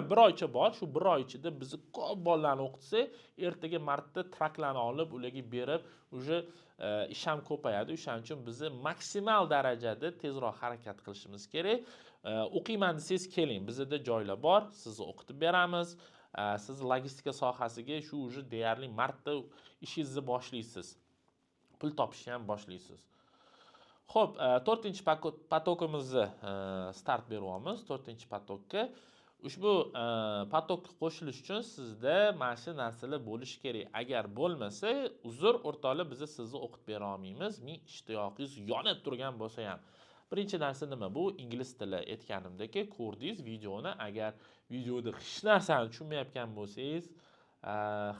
bir oycha bor, shu bir oy ichida biz ko'p bolalarni o'qitsak, ertaga martda traklarni olib, ularga berib, уже ish ham ko'payadi. O'shaning uchun biz maksimal darajada tezroq harakat qilishimiz kerak. O'qiyman desangiz keling, bizda joylar bor, sizni o'qitib beramiz. Siz logistika sohasiga shu уже deyarli martda ishingizni boshlaysiz. Pul topishni ham boshlaysiz. Xo'p, 4-patokimizni start beryapmiz. 4-patokka. Ushbu patokka qo'shilish uchun sizda mana shu narsalar bo'lishi kerak. Agar bo'lmasa, uzr, o'rtoqlar, biz sizni o'qitib bera olmaymiz. Ming ishtiyoqingiz yonib turgan bo'lsa ham. Birinchi narsa nima? Bu ingliz tili aytganimdek, ko'rdingiz videoni. Agar videoda hech narsani tushunmayotgan bo'lsangiz,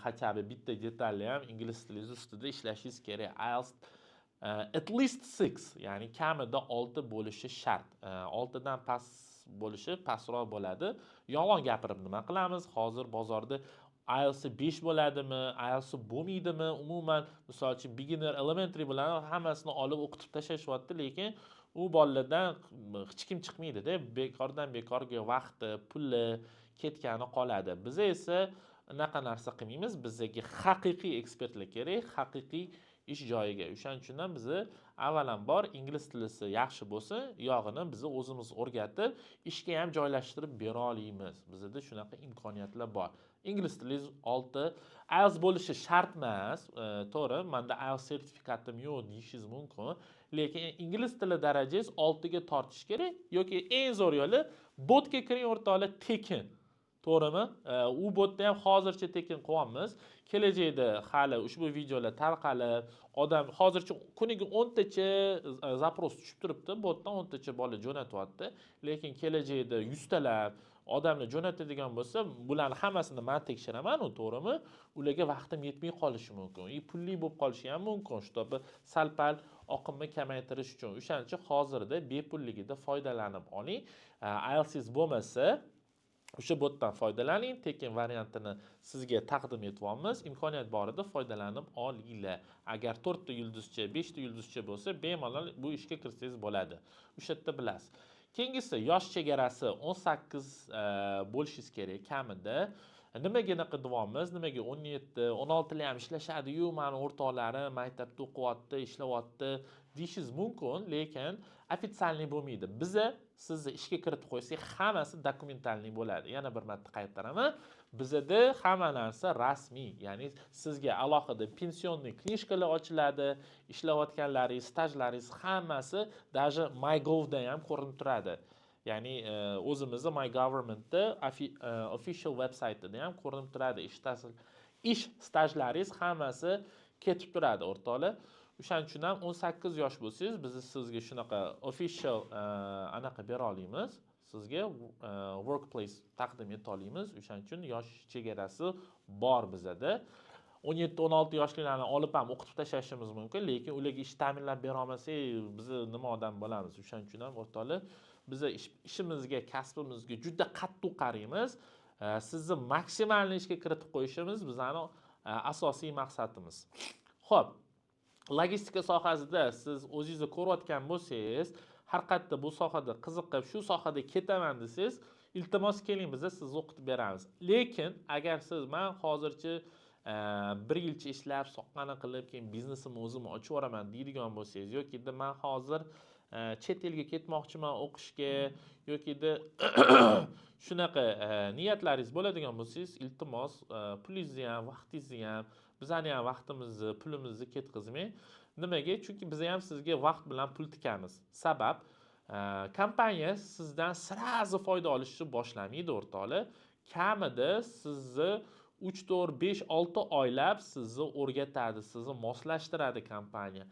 hatto bitta detalni ham ingliz tili ustida ishlashingiz kerak. IELTS at least 6, ya'ni kamida 6 bo'lishi shart. 6 dan past bo'lishi pastroq bo'ladi. Yolg'on gapirib nima qilamiz? Hozir bozorda IELTS 5 bo'ladimi, IELTS bo'lmaydimi? Umuman, misol uchun beginner, elementary bilan hammasini olib o'qitib tashlashyapti, lekin u bolalardan hech kim chiqmaydi-da, bekordan bekorga vaqti, puli ketgani qoladi. Biz esa unaqa narsa qilmaymiz. Bizga haqiqiy ekspertlar kerak, haqiqiy ish joyiga. O'shaning uchun ham biz avvalambor ingliz tilisi yaxshi bo'lsa, yog'ini biz o'zimiz o'rgatib, ishga ham joylashtirib bera olamiz. Bizda shunaqa imkoniyatlar bor. Ingliz tilingiz 6, IELTS bo'lishi shart emas, to'g'ri, menda IELTS sertifikatim yo'q deyishingiz mumkin, lekin ingliz tili darajangiz 6 ga tortish kerak yoki eng zo'r yo'li botga kiring, o'rtoqlar, tekin. To'g'rimi? U botda ham hozircha tekin qo'yamiz. Kelajakda hali ushbu videolar tarqalib, odam hozircha kuniga 10 tacha zapros tushib turibdi, botdan 10 tacha bola jo'natyapti, lekin kelajakda 100 talab odamlar jo'natadigan bo'lsa, bularning hammasini men tekshiraman, to'g'rimi? Ularga vaqtim yetmay qolishi mumkin. Pulli bo'lib qolishi ham mumkin, shutobi sal-pal oqimni kamaytirish uchun. O'shaning uchun hozirda bepulligida foydalanib oling. IELTS bo'lmasa, o'sha botdan foydalaning, tekin variantini sizga taqdim etyapmiz. Imkoniyat borida foydalanib olinglar. Agar 4 ta yulduzcha, 5 ta yulduzcha bo'lsa, bemalol bu ishga kirsangiz bo'ladi. O'sha yerda bilasiz. Keyingisi yosh chegarasi 18 bo'lishingiz kerak kamida. nimaga anaqa deyapmiz, nimaga 17, 16 ham ishlashadi-yu, mani o'rtoqlarim maktabda o'qiyapti, ishlayapti deyishingiz mumkin, lekin ofitsialniy bo'lmaydi. Biza sizni ishga kiritib qo'ysak, hammasi dokumentalniy bo'ladi. Yana bir marta qaytaraman. Bizada hamma narsa rasmiy, ya'ni sizga alohida pensionniy knishkalar ochiladi, ishlayotganlaringiz, stajlaringiz hammasi даже MyGov'da ham ko'rinib turadi. Ya'ni o'zimizni My Government'da official website-ida ham ko'rinib turadi. Ish stajlaringiz hammasi ketib turadi, o'rtoqlar. O'shaning uchun ham 18 yosh bo'lsangiz, biz sizga shunaqa official anaqa bera olamiz. Sizga workplace taqdim eta olamiz. O'shaning uchun yosh chegarasi bor bizada. 17-16 yoshlilarni olib ham o'qitib tashlashimiz mumkin, lekin ularga ish ta'minlab bera olmasak, biz nima odam bo'lamiz? O'shaning uchun ham o'rtoqlar, biz ishimizga, kasbimizga juda qattiq qaraymiz. Sizni maksimal ishga kiritib qo'yishimiz bizning asosiy maqsadimiz. Xo'p, logistika sohasida siz o'zingizni ko'rayotgan bo'lsangiz, har qayerda bu sohada qiziqib, shu sohada ketaman desangiz, iltimos keling, biz sizni o'qitib beramiz. Lekin agar siz men hozircha bir yilcha ishlab, soqqani qilib, keyin biznesimni o'zim ochib yuboraman deydigan bo'lsangiz, yoki men hozir chet elga ketmoqchiman o'qishga, yoki shunaqa niyatlaringiz bo'ladigan bo'lsangiz, iltimos pulingizni ham, vaqtingizni ham, bizning ham vaqtimizni, pulimizni ketkazmang. Nimaga? Chunki biz ham sizga vaqt bilan pul tikamiz. Sabab kompaniya sizdan sirazi foyda olishni boshlamaydi, o'rtoqlar. Kamida sizni 3, 4, 5, 6 oylab sizni o'rgatadi, sizni moslashtiradi kompaniya.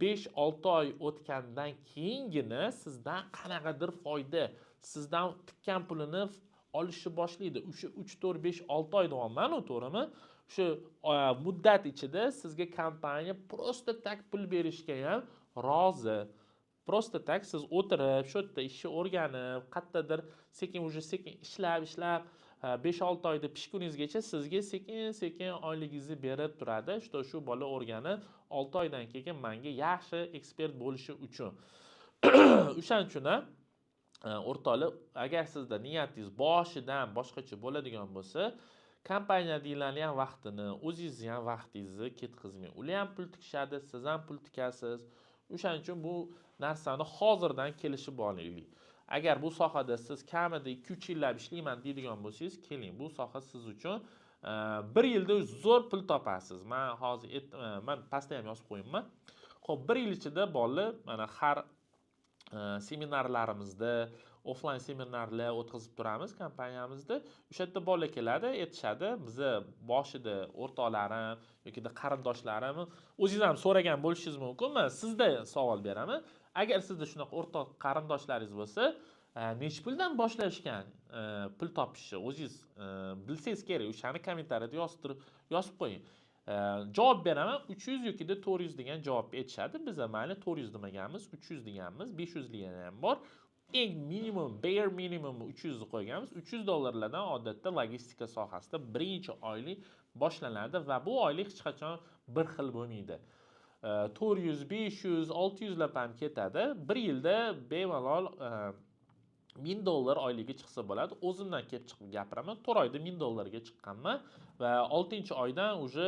5-6 oy o'tgandan keyingina sizdan qanaqadir foyda, sizdan tikkan pulini olishni boshlaydi. O'sha 3, 4, 5, 6 oy deyapman, to'g'rimi? Shu muddat ichida sizga kompaniya prosta tak pul berishga ham rozi. Prosta tak siz o'tirib, shu yerda ishni o'rganib, qayerdadir sekin ishlab 5-6 oyda pishkuningizgacha sizga sekin oyligingizni berib turadi. Shu bola o'rganib 6 oydan keyin menga yaxshi ekspert bo'lishi uchun. O'shaning uchun ham o'rtoqlar, agar sizda niyatingiz boshidan boshqacha bo'ladigan bo'lsa, kompaniyadagilarning ham vaqtini, o'zingizni ham vaqtingizni ketkazmang. Ular ham pul tikishadi, siz ham pul tikasiz. O'shaning uchun bu narsani hozirdan kelishib olaylik. Agar bu sohada siz kamida 2-3 yillab ishlayman deydigan bo'lsangiz, keling, bu soha siz uchun 1 yilda zo'r pul topasiz. Men hozir men pastda ham yozib qo'yibman. Xo'p, 1 yil ichida bolalar mana har seminarlarimizda, offline seminarlar o'tkazib turamiz kompaniyamizda. O'sha yerda bolalar keladi, aytishadi, biza boshida o'rtoqlarim yoki qarindoshlarim, o'zingiz ham so'ragan bo'lishingiz mumkin. Men sizda savol beraman. Agar sizda shunaqa o'rtoq qarindoshlaringiz bo'lsa, necha puldan boshlashgan pul topishni o'zingiz bilsangiz kerak. O'shani kommentariyada yozib qo'ying. Javob beraman, 300 yoki 400 degan javobni aytishadi. Biz mayli 400 demaganmiz, 300 deganmiz, 500 degani ham bor. Eng minimum, bare minimum 300 ni qo'yganmiz. $300 odatda logistika sohasida birinchi oylik boshlanadi va bu oylik hech qachon bir xil bo'lmaydi. 400, 500, 600 lab ham ketadi. 1 yilda bemalol $1000 oyligi chiqsa bo'ladi. O'zimdan kelib chiqib gapiraman. 4 oyda $1000 ga chiqqanman va 6-oydan uje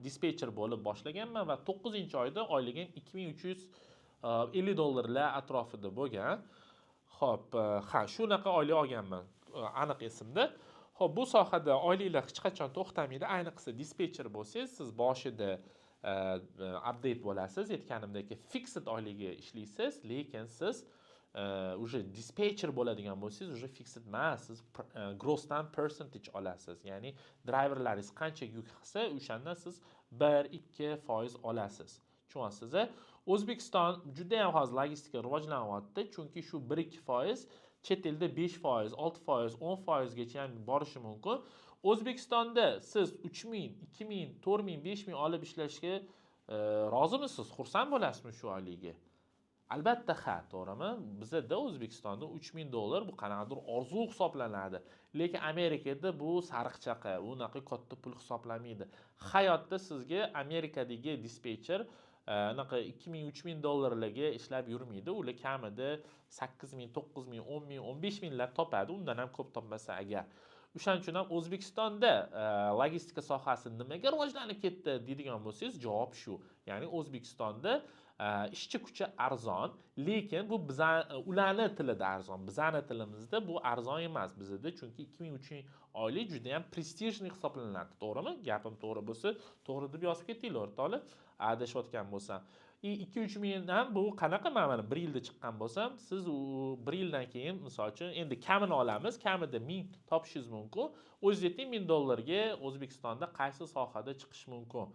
dispetcher bo'lib boshlaganman va 9-oyda oyligim $2350 atrofida bo'lgan. Xo'p, shunaqa oylik olganman. Aniq esimda. Xo'p, bu sohada oyliklar hech qachon to'xtamaydi. Ayniqsa dispetcher bo'lsangiz, siz boshida update bo'lasiz. Aytganimdek, fixed oyligi ishlaysiz, lekin siz уже dispetcher bo'ladigan bo'lsangiz, уже fixed emas, siz grossdan percentage olasiz. Ya'ni driverlaringiz qancha yuk qilsa, o'shandan siz 1-2% olasiz. Tushunyapsiz? O'zbekiston juda ham hozir logistika rivojlanyapti, chunki shu 1-2% chet elda 5%, 6%, 10% gacha ham borishi mumkin. O'zbekistonda siz 3000, 2000, 4000, 5000 olib ishlashga rozimisiz? Xursand bo'lasizmi shu oylikga? Albatta ha, to'g'rimi? Bizda O'zbekistonda $3000 bu qanaqadir orzu hisoblanadi. Lekin Amerikada bu sariqchaqa, unaqa katta pul hisoblanmaydi. Hayotda sizga Amerikadagi dispetcher anaqa $2000-3000 ishlab yurmaydi. Ular kamida 8000, 9000, 10000, 15000 lab topadi. Undan ham ko'p topmasa agar. O'shaning uchun ham O'zbekistonda logistika sohasi nimaga rivojlanib ketdi deydigan bo'lsangiz, javob shu. Ya'ni O'zbekistonda ishchi kuchi arzon, lekin bu ularni tilida arzon. Bizning tilimizda bu arzon emas bizda, chunki 2000-3000 oylik juda ham prestijli hisoblanadi, to'g'rimi? Gapim to'g'ri bo'lsa, to'g'ri deb yozib ketinglar, o'rtoqlar. Adashayotgan bo'lsam. 2-3 ming ham bu qanaqa, mana 1 yilda chiqqan bo'lsam, siz u 1 yildan keyin misol uchun endi kamini olamiz, kamida 1000 topishingiz mumkin. O'zingiz ayting, $1000 ga O'zbekistonda qaysi sohada chiqish mumkin?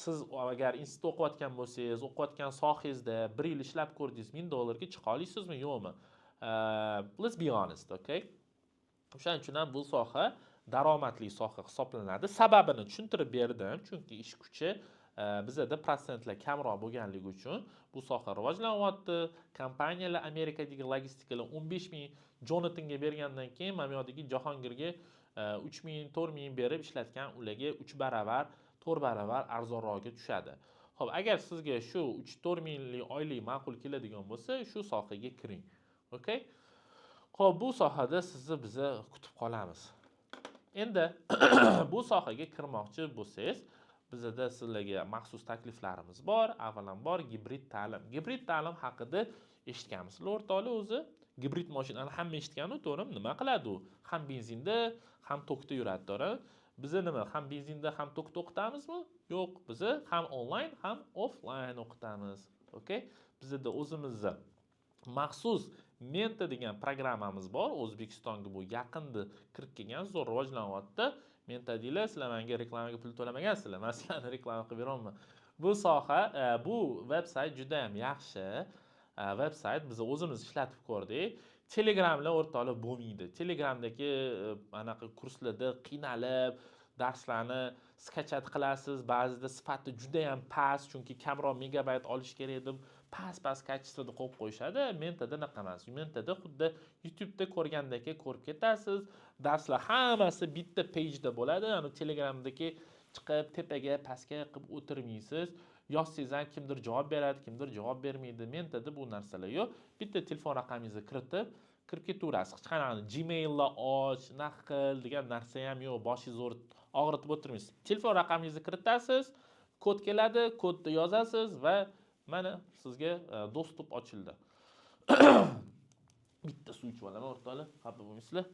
Siz agar institutda o'qiyotgan bo'lsangiz, o'qiyotgan sohangizda 1 yil ishlab ko'rdingiz, $1000 ga chiqa olasizmi, yo'qmi? Let's be honest, okay? O'shaning uchun ham bu soha daromadli soha hisoblanadi. Sababini tushuntirib berdim, chunki ish kuchi bizda prosentlar kamroq bo'lganligi uchun bu soha rivojlanyapti. Kompaniyalar Amerikadagi logistikalar 15000 Jonatanga bergandan keyin mana bu yerdagi Jahongirga 3000, 4000 berib ishlatgan, ularga 3 baravar, 4 baravar arzonroqga tushadi. Xo'p, agar sizga shu 3-4 minglik oylik ma'qul keladigan bo'lsa, shu sohaga kiring. Okay? Xo'p, bu sohada sizni biz kutib qolamiz. Endi bu sohaga kirmoqchi bo'lsangiz, bizda sizlarga maxsus takliflarimiz bor. Avvalambor gibrid ta'lim. Gibrid ta'lim haqida eshitganmisizlar, o'rtoqlar? O'zi gibrid mashinani hamma eshitgan-ku, to'g'rimi? Nima qiladi u? Ham benzinda, ham tokda yuradi, to'g'ri? Biz nima, ham benzinda, ham tokda o'qitamizmi? Yo'q, biz ham onlayn, ham offlayn o'qitamiz. Okay? Bizda o'zimizda maxsus Menta degan programmamiz bor. O'zbekistonga bu yaqinda kirib kelgan, zo'r rivojlanyapti. Menta deylar, sizlar menga reklamaga pul to'lamagansizlar. Men sizlarni reklama qilib beraman. Bu soha, bu veb-sayt juda ham yaxshi. Veb-sayt biz o'zimiz ishlatib ko'rdik. Telegramlar o'rtoqlar bo'lmaydi. Telegramdagi anaqa kurslarda qiynalib, darslarni skachat qilasiz, ba'zida sifati juda ham past, chunki kamroq megabayt olish kerak deb past kачествоda qo'yib qo'yishadi. Mentada unaqa emas. Mentada xuddi YouTube'da ko'rgandek ko'rib ketasiz. Darslar hammasi bitta pageda bo'ladi. Ani Telegramdagi chiqib tepaga, pastga qilib o'tirmaysiz. Yozsangiz ham kimdir javob beradi, kimdir javob bermaydi. Mentada bu narsalar yo'q. Bitta telefon raqamingizni kirib ketaverasiz. Hech qanday Gmail'la och, naql degan narsa ham yo'q. Boshingizni og'ritib o'tirmaysiz. Telefon raqamingizni kiritasiz, kod keladi, kodni yozasiz va mana sizga dostуп ochildi. Bitta suv ichib olaman, o'rtoqlar, xafa bo'lmaysizlar.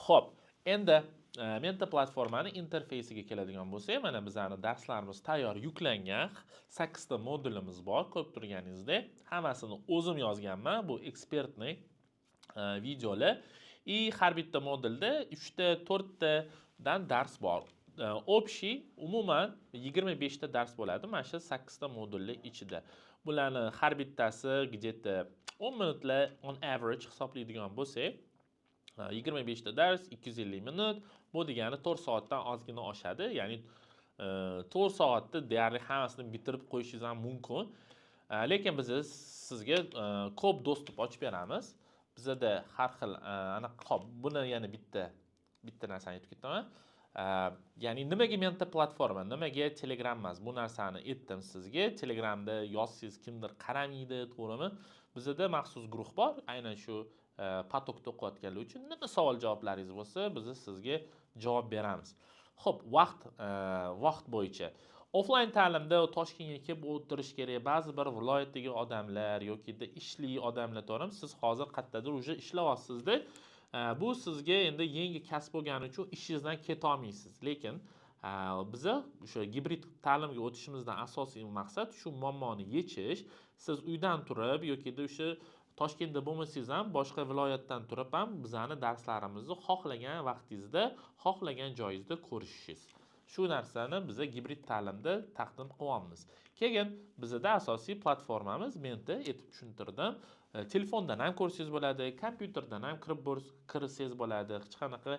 Xo'p, endi Menta platformani interfeysiga keladigan bo'lsak, mana bizning darslarimiz tayyor yuklangan, 8 ta modulimiz bor, ko'rib turganingizdek. Hammasini o'zim yozganman, bu ekspertniy videolar. Har bitta modulda 3 ta, 4 tadan dars bor. Общий umuman 25 ta dars bo'ladi. Mana shu 8 ta modullar ichida. Bularning har bittasi где-то 10 minutlar on average hisoblaydigan bo'lsak, 25 ta dars 250 minut, bu degani 4 soatdan ozgina oshadi. Ya'ni 4 soatda deyarli hammasini bitirib qo'yishingiz ham mumkin. Lekin biz sizga ko'p dostуп ochib beramiz. Bizda har xil xo'p, buni yana bitta narsani aytib ketaman. Ya'ni nimaga Menta platforma, nimaga Telegram emas? Bu narsani aytdim sizga. Telegramda yozsangiz kimdir qaramaydi, to'g'rimi? Bizda maxsus guruh bor, aynan shu potokda o'qiyotganlar uchun nima savol-javoblaringiz bo'lsa, biz sizga javob beramiz. Xo'p, vaqt bo'yicha offlayn ta'limda Toshkentga kelib o'tirish kerak. Ba'zi bir viloyatdagi odamlar yoki ishli odamlar, to'g'rimi? Siz hozir qayerdadir уже ishlayapsizda. Bu sizga endi yangi kasb bo'lgani uchun ishingizdan keta olmaysiz. Lekin biz o'sha gibrid ta'limga o'tishimizdan asosiy maqsad shu muammoni yechish. Siz uydan turib yoki o'sha Toshkentda bo'lmasangiz ham boshqa viloyatdan turib ham bizning darslarimizni xohlagan vaqtingizda, xohlagan joyingizda ko'rishingiz. Shu narsani biz gibrid ta'limda taqdim qilyapmiz. Keyin bizda asosiy platformamiz Menta, aytib tushuntirdim. Telefondan ham ko'rsangiz bo'ladi, kompyuterdan ham kirsangiz bo'ladi. Hech qanaqa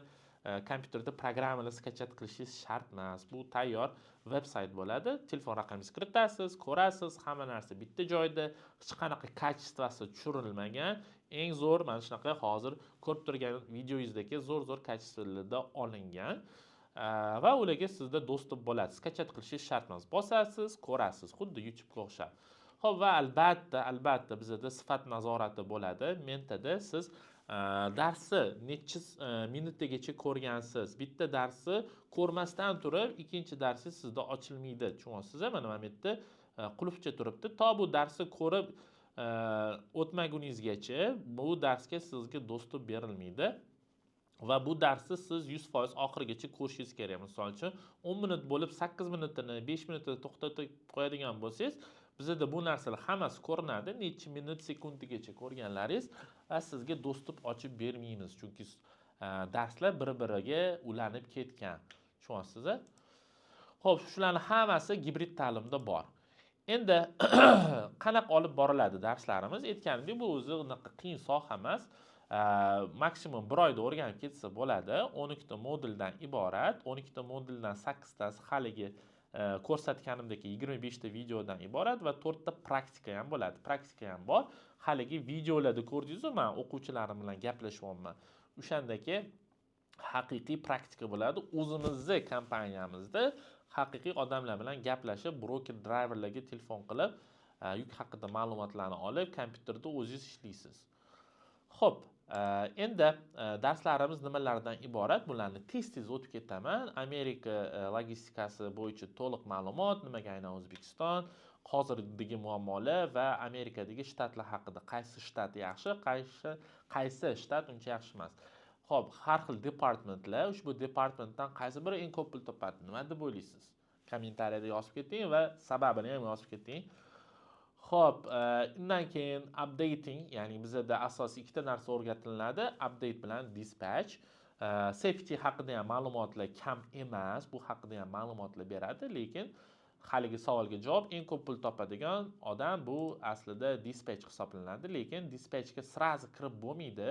kompyuterda programmalar skachat qilishingiz shart emas. Bu tayyor veb-sayt bo'ladi. Telefon raqamingizni kiritasiz, ko'rasiz, hamma narsa bitta joyda, hech qanaqa kачествоsi tushirilmagan, eng zo'r mana shunaqa hozir ko'rib turgan videoyingizdagi zo'r kачествоlarda olingan. Va ularga sizda dostуп bo'ladi. Skachat qilishingiz shart emas. Bosasiz, ko'rasiz, xuddi YouTube'ga o'xshab. Xo'p, va albatta bizda sifat nazorati bo'ladi. Mentada siz darsni necha minutgacha ko'rgansiz. Bitta darsni ko'rmasdan turib, ikkinchi darsi sizda ochilmaydi. Tushunyapsiz? Mana bu yerda qulfcha turibdi. To bu darsni ko'rib o'tmaguningizgacha bu darsga sizga dostуп berilmaydi. Va bu darsni siz 100% oxirigacha ko'rishingiz kerak. Misol uchun 10 minut bo'lib 8 minutini 5 minutda to'xtatib qo'yadigan bo'lsangiz, bizda bu narsalar hammasi ko'rinadi. Necha minut sekundigacha ko'rganlaringiz va sizga dostуп ochib bermaymiz, chunki darslar bir-biriga ulanib ketgan. Tushunyapsiz? Xo'p, shularning hammasi gibrid ta'limda bor. Endi qanaqa olib boriladi darslarimiz? Aytganimdek, bu o'zi qiyin soha emas. Maksimum 1 oyda o'rganib ketsa bo'ladi. 12 ta moduldan iborat. 12 ta moduldan 8 tasi haligi ko'rsatganimdek 25 ta videodan iborat va 4 ta praktika ham bo'ladi. Praktika ham bor. Haligi videolarda ko'rdingiz-ku, men o'quvchilarim bilan gaplashyapman. O'shandagi haqiqiy praktika bo'ladi. O'zimizning kompaniyamizda haqiqiy odamlar bilan gaplashib, broker driverlarga telefon qilib, yuk haqida ma'lumotlarni olib, kompyuterda o'zingiz ishlaysiz. Xo'p, endi darslarimiz nimalardan iborat? Bularni tez-tez o'tib ketaman. Amerika logistikasi bo'yicha to'liq ma'lumot, nimaga aynan O'zbekiston, hozirdagi muammolar va Amerikadagi shtatlar haqida. Qaysi shtat yaxshi, qaysi shtat uncha yaxshi emas. Xo'p, har xil departamentlar, ushbu departamentdan qaysi biri eng ko'p pul topadi? Nima deb o'ylaysiz? Kommentariyada yozib keting va sababini ham yozib keting. Xo'p, undan keyin updating, ya'ni bizda asosiy ikkita narsa o'rgatiladi, update bilan dispatch. Safety haqida ham ma'lumotlar kam emas, bu haqida ham ma'lumotlar beradi, lekin haligi savolga javob eng ko'p pul topadigan odam bu aslida dispatch hisoblanadi, lekin dispatchga srazi kirib bo'lmaydi.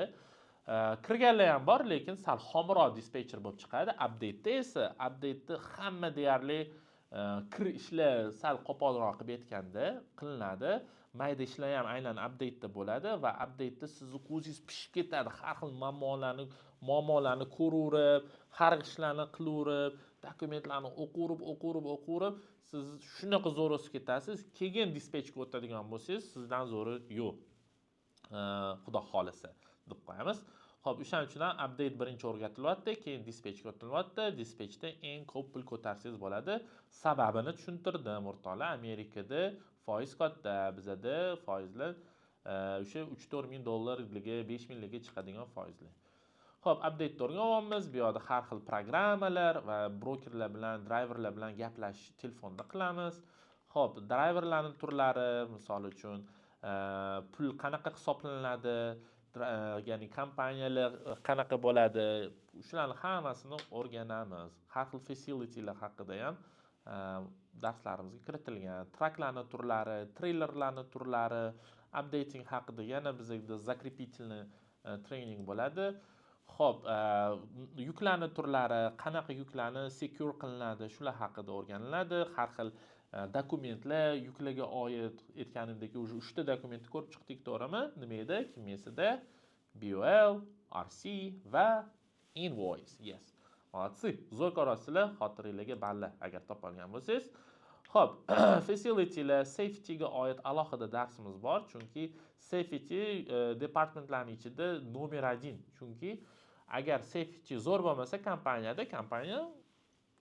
Kirganlar ham bor, lekin sal xomroq dispatcher bo'lib chiqadi. Update'da esa update'ni hamma deyarli kir ishlar sal qo'polroq qilib aytganda qilinadi. Mayda ishlar ham aynan update'da bo'ladi va update'da sizni ko'zingiz pishib ketadi. Har xil muammolarni ko'raverib, har ishlarni qilaverib, dokumentlarni o'qirib, siz shunaqa zo'r o'sib ketasiz. Keyin dispatchga o'tadigan bo'lsangiz, sizdan zo'ri yo'q. Xudo xolisa deb qo'yamiz. Xo'p, o'shaning uchun ham update birinchi o'rgatilyapti, keyin dispatchga o'tilyapti. Dispatchda eng ko'p pul ko'tarsangiz bo'ladi. Sababini tushuntirdim o'rtoqlar. Amerikada foiz katta, bizda foizlar o'sha 3-4 ming dollarligi, 5 minglarga chiqadigan foizlar. Xo'p, update o'rganyapmiz. Bu yerda har xil programmalar va brokerlar bilan, driverlar bilan gaplashish telefonda qilamiz. Xo'p, driverlarning turlari, misol uchun pul qanaqa hisoblanadi, ya'ni kompaniyalar qanaqa bo'ladi, shularning hammasini o'rganamiz. Har xil facilitylar haqida ham darslarimizga kiritilgan. Traklarning turlari, treylerlarning turlari, updating haqida yana bizda zakrepительный treyning bo'ladi. Xo'p, yuklarning turlari, qanaqa yuklarni secure qilinadi, shular haqida o'rganiladi. Har xil dokumentlar, yuklarga oid aytganimdek, o'sha 3 ta dokumentni ko'rib chiqdik, to'g'rimi? Nima edi? Kimyasida BOL, RC va invoice. Yes. Molodsi. Zo'r ko'rasizlar, xotiringizga balla agar topolgan bo'lsangiz. Xo'p, facilitylar, safetyga oid alohida darsimiz bor, chunki safety departamentlarning ichida nomer 1. Chunki agar safety zo'r bo'lmasa kompaniya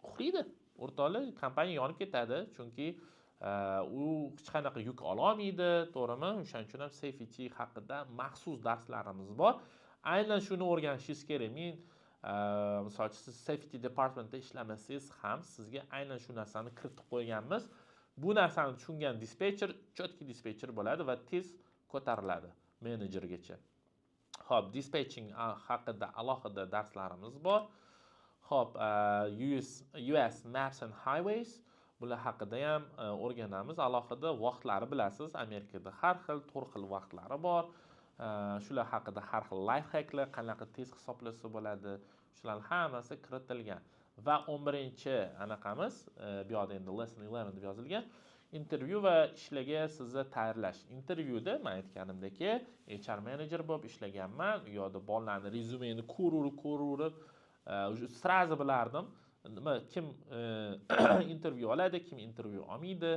uxlaydi. O'rtoqlar, kompaniya yonib ketadi, chunki u hech qanaqa yuk ola olmaydi, to'g'rimi? O'shaning uchun ham safety haqida maxsus darslarimiz bor. Aynan shuni o'rganishingiz kerak. Men misol uchun siz safety departmentda ishlamasangiz ham sizga aynan shu narsani kiritib qo'yganmiz. Bu narsani tushungan dispatcher chotki dispatcher bo'ladi va tez ko'tariladi menejergacha. Xo'p, dispatching haqida alohida darslarimiz bor. Xo'p, US Maps and Highways bular haqida ham o'rganamiz. Alohida vaqtlari bilasiz, Amerikada har xil, to'rt xil vaqtlari bor. Shular haqida har xil life hacklar, qanaqa tez hisoblasa bo'ladi, shularning hammasi kiritilgan. Va 11-chi anaqamiz, bu yerda endi lesson 11 deb yozilgan. Intervyu va ishlarga sizni tayyorlash. Intervyuda men aytganimdek, HR manager bo'lib ishlaganman. U yerda bolalarning rezumeni ko'rib, srazi bilardim. Kim intervyu oladi, kim intervyu olmaydi.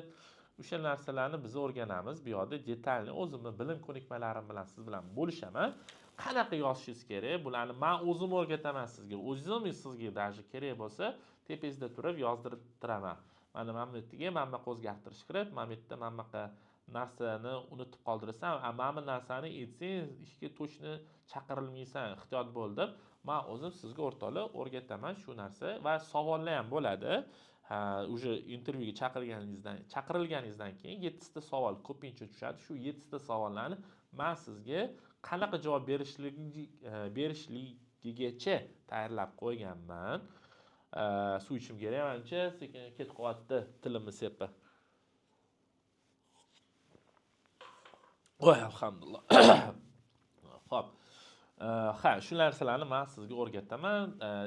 O'sha narsalarni biz o'rganamiz. Bu yerda detalli o'zimni bilim ko'nikmalarim bilan siz bilan bo'lishaman. Qanaqa yozishingiz kerak? Bularni men o'zim o'rgataman sizga. O'zim sizga даже kerak bo'lsa, tepangizda turib yozdirib turaman. Mana bu yerga mana bu o'zgartirish kerak. Mana bu yerda mana bu narsani unutib qoldirasan, mana bu narsani aytsang, ishga to'shni chaqirilmaysan, ehtiyot bo'l deb men o'zim sizga o'rtoqlar o'rgataman shu narsa va savollar ham bo'ladi. Уже intervyuga chaqirilganingizdan keyin 7 ta savol ko'pincha tushadi. Shu 7 ta savollarni men sizga qanaqa javob berishligigacha tayyorlab qo'yganman. Suv ichim kerak menimcha, sekin ketib qolyapti tilimni sepi. Voy, alhamdulillah. Xo'p. Shu narsalarni men sizga o'rgataman.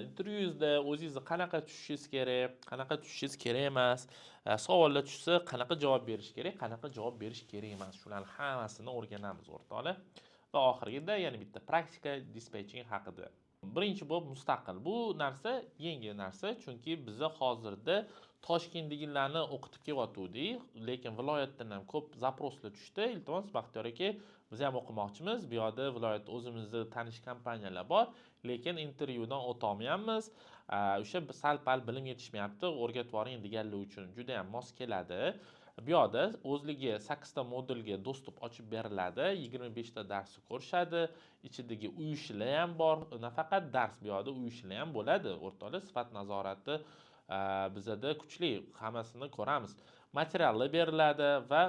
Intervyuzda o'zingizni qanaqa tushishingiz kerak emas, savollar tushsa qanaqa javob berish kerak, qanaqa javob berish kerak emas. Shularning hammasini o'rganamiz o'rtoqlar. Va oxirgida yana bitta praktika dispatching haqida. Birinchi bo'lib mustaqil. Bu narsa yengil narsa, chunki biz hozirda Toshkentdagilarni o'qitib kelyotgandik, lekin viloyatdan ham ko'p zaproslar tushdi. Iltimos Baxtiyor aka, biz ham o'qimoqchimiz. Bu yerda viloyatda o'zimizning tanish kompaniyalar bor, lekin intervyudan o'ta olmayapmiz. O'sha sal-pal bilim yetishmayapti, o'rgatib yuboring deganlar uchun juda ham mos keladi. Bu yerda o'zligi 8 ta modulga dostуп ochib beriladi, 25 ta darsni ko'rishadi, ichidagi uy ishlar ham bor. Nafaqat dars, bu yerda uy ishlar ham bo'ladi. O'rtoqlar, sifat nazorati bizda kuchli, hammasini ko'ramiz. Materiallar beriladi va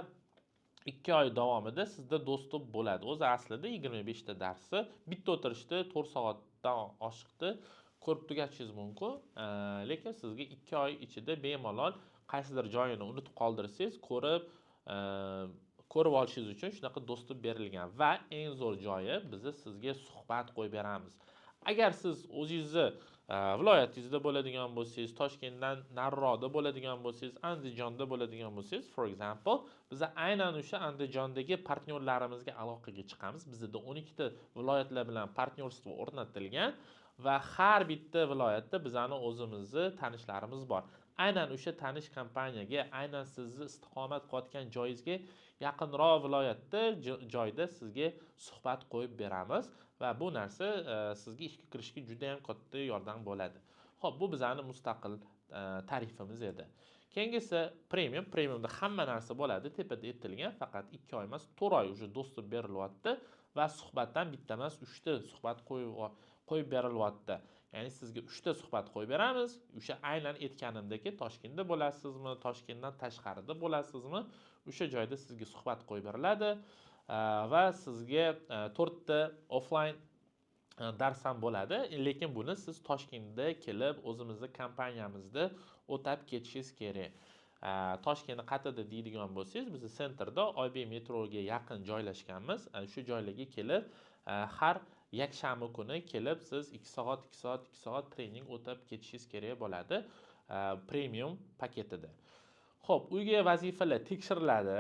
2 oy davomida sizda dostуп bo'ladi. O'zi aslida 25 ta darsni bitta o'tirishda 4 soatdan oshiqdi ko'rib tugatishingiz mumkin. Lekin sizga 2 oy ichida bemalol qaysidir joyini unutib qoldirsangiz, ko'rib olishingiz uchun shunaqa dostуп berilgan va eng zo'r joyi biz sizga suhbat qo'yib beramiz. Agar siz o'zingizni viloyatingizda bo'ladigan bo'lsangiz, Toshkentdan nariroqda bo'ladigan bo'lsangiz, Andijonda bo'ladigan bo'lsangiz, for example, biz aynan o'sha Andijondagi partnyorlarimizga aloqaga chiqamiz. Bizda 12 ta viloyatlar bilan partnyorstvo o'rnatilgan va har bitta viloyatda bizning o'zimizni tanishlarimiz bor. Aynan o'sha tanish kompaniyaga, aynan sizni istiqomat qilayotgan joyingizga yaqinroq viloyatda joyda sizga suhbat qo'yib beramiz va bu narsa sizga ishga kirishga juda ham katta yordam bo'ladi. Xo'p, bu bizning mustaqil tarifimiz edi. Keyingisi premium. Premiumda hamma narsa bo'ladi, tepada aytilgan, faqat 2 oy emas, 4 oy уже dostуп berilyapti va suhbatdan bitta emas, 3 ta suhbat qo'yib berilyapti. Ya'ni sizga 3 ta suhbat qo'yib beramiz. O'sha aynan aytganimdek, Toshkentda bo'lasizmi, Toshkentdan tashqarida bo'lasizmi, o'sha joyda sizga suhbat qo'yib beriladi va sizga 4 ta offline dars ham bo'ladi. Lekin buni siz Toshkentda kelib, o'zimizning kompaniyamizda o'tab ketishingiz kerak. Toshkentni qayerda deydigan bo'lsangiz, biz sentrda OB metroga yaqin joylashganmiz. Shu joylarga kelib, har yakshanba kuni kelib siz 2 soat trening o'tab ketishingiz kerak bo'ladi premium paketida. Xo'p, uyga vazifalar tekshiriladi,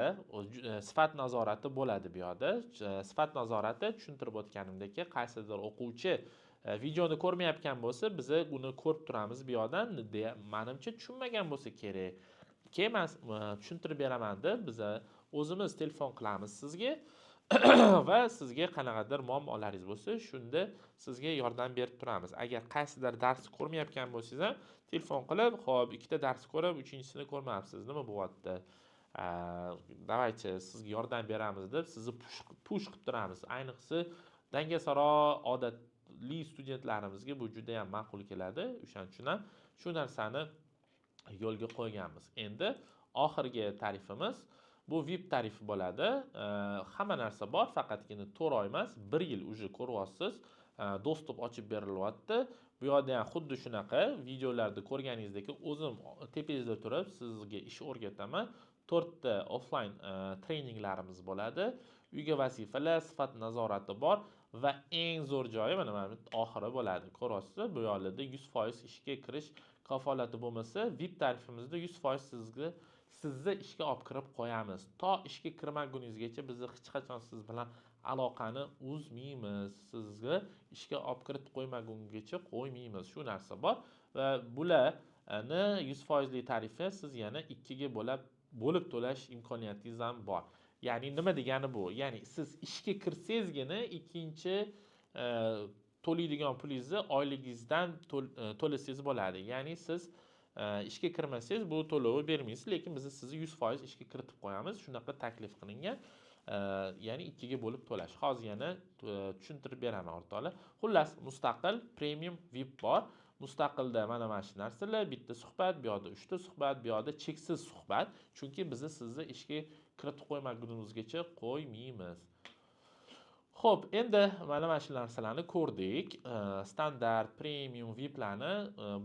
sifat nazorati bo'ladi bu yerda. Sifat nazorati tushuntirib o'tganimdek, qaysidir o'quvchi videoni ko'rmayotgan bo'lsa, biz uni ko'rib turamiz bu yerdan, menimcha tushunmagan bo'lsa kerak. Keyin men tushuntirib beraman deb biz o'zimiz telefon qilamiz sizga. Va sizga qanaqadir muammolaringiz bo'lsa, shunda sizga yordam berib turamiz. Agar qaysidir dars ko'rmayotgan bo'lsangiz ham telefon qilib, xo'p, 2 ta dars ko'rib, 3-chisini ko'rmayapsiz, nima bo'lyapti? Davaychi, sizga yordam beramiz deb sizni push qilib turamiz. Ayniqsa dangasaroq odatli studentlarimizga bu juda ham ma'qul keladi. O'shaning uchun ham shu narsani yo'lga qo'yganmiz. Endi oxirgi tarifimiz bu VIP tarifi bo'ladi. Hamma narsa bor, faqatgina 4 oy emas, 1 yil уже ko'ryapsiz. Dostуп ochib berilyapti. Bu yerda ham xuddi shunaqa videolarda ko'rganingizdek, o'zim tepangizda turib sizga ish o'rgataman. 4 ta offline treninglarimiz bo'ladi. Uyga vazifalar, sifat nazorati bor va eng zo'r joyi mana oxiri bo'ladi. Ko'ryapsiz, bu yerda 100% ishga kirish kafolati bo'lmasa, VIP tarifimizda 100% sizni ishga olib kirib qo'yamiz. To ishga kirmaguningizgacha biz hech qachon siz bilan aloqani uzmaymiz. Sizga ishga olib kirib qo'ymagungacha qo'ymaymiz. Shu narsa bor va bularni 100% tarifi siz yana 2 ga bo'lib bo'lib to'lash imkoniyatingiz ham bor. Ya'ni nima degani bu? Ya'ni siz ishga kirsangizgina ikkinchi to'laydigan pulingizni oyligingizdan to'lasangiz bo'ladi. Ya'ni siz ishga kirmasangiz bu to'lovni bermaysiz, lekin biz sizni 100% ishga kiritib qo'yamiz. Shunaqa taklif qilingan. Ya'ni ikkiga bo'lib to'lash. Hozir yana tushuntirib beraman o'rtoqlar. Xullas, mustaqil, premium, VIP bor. Mustaqilda mana shu narsalar, bitta suhbat, bu yoqda 3 ta suhbat, bu yoqda cheksiz suhbat. Chunki biz sizni ishga kiritib qo'ymagunimizgacha qo'ymaymiz. Xo'p, endi mana shu narsalarni ko'rdik. Standart, premium, VIPlarni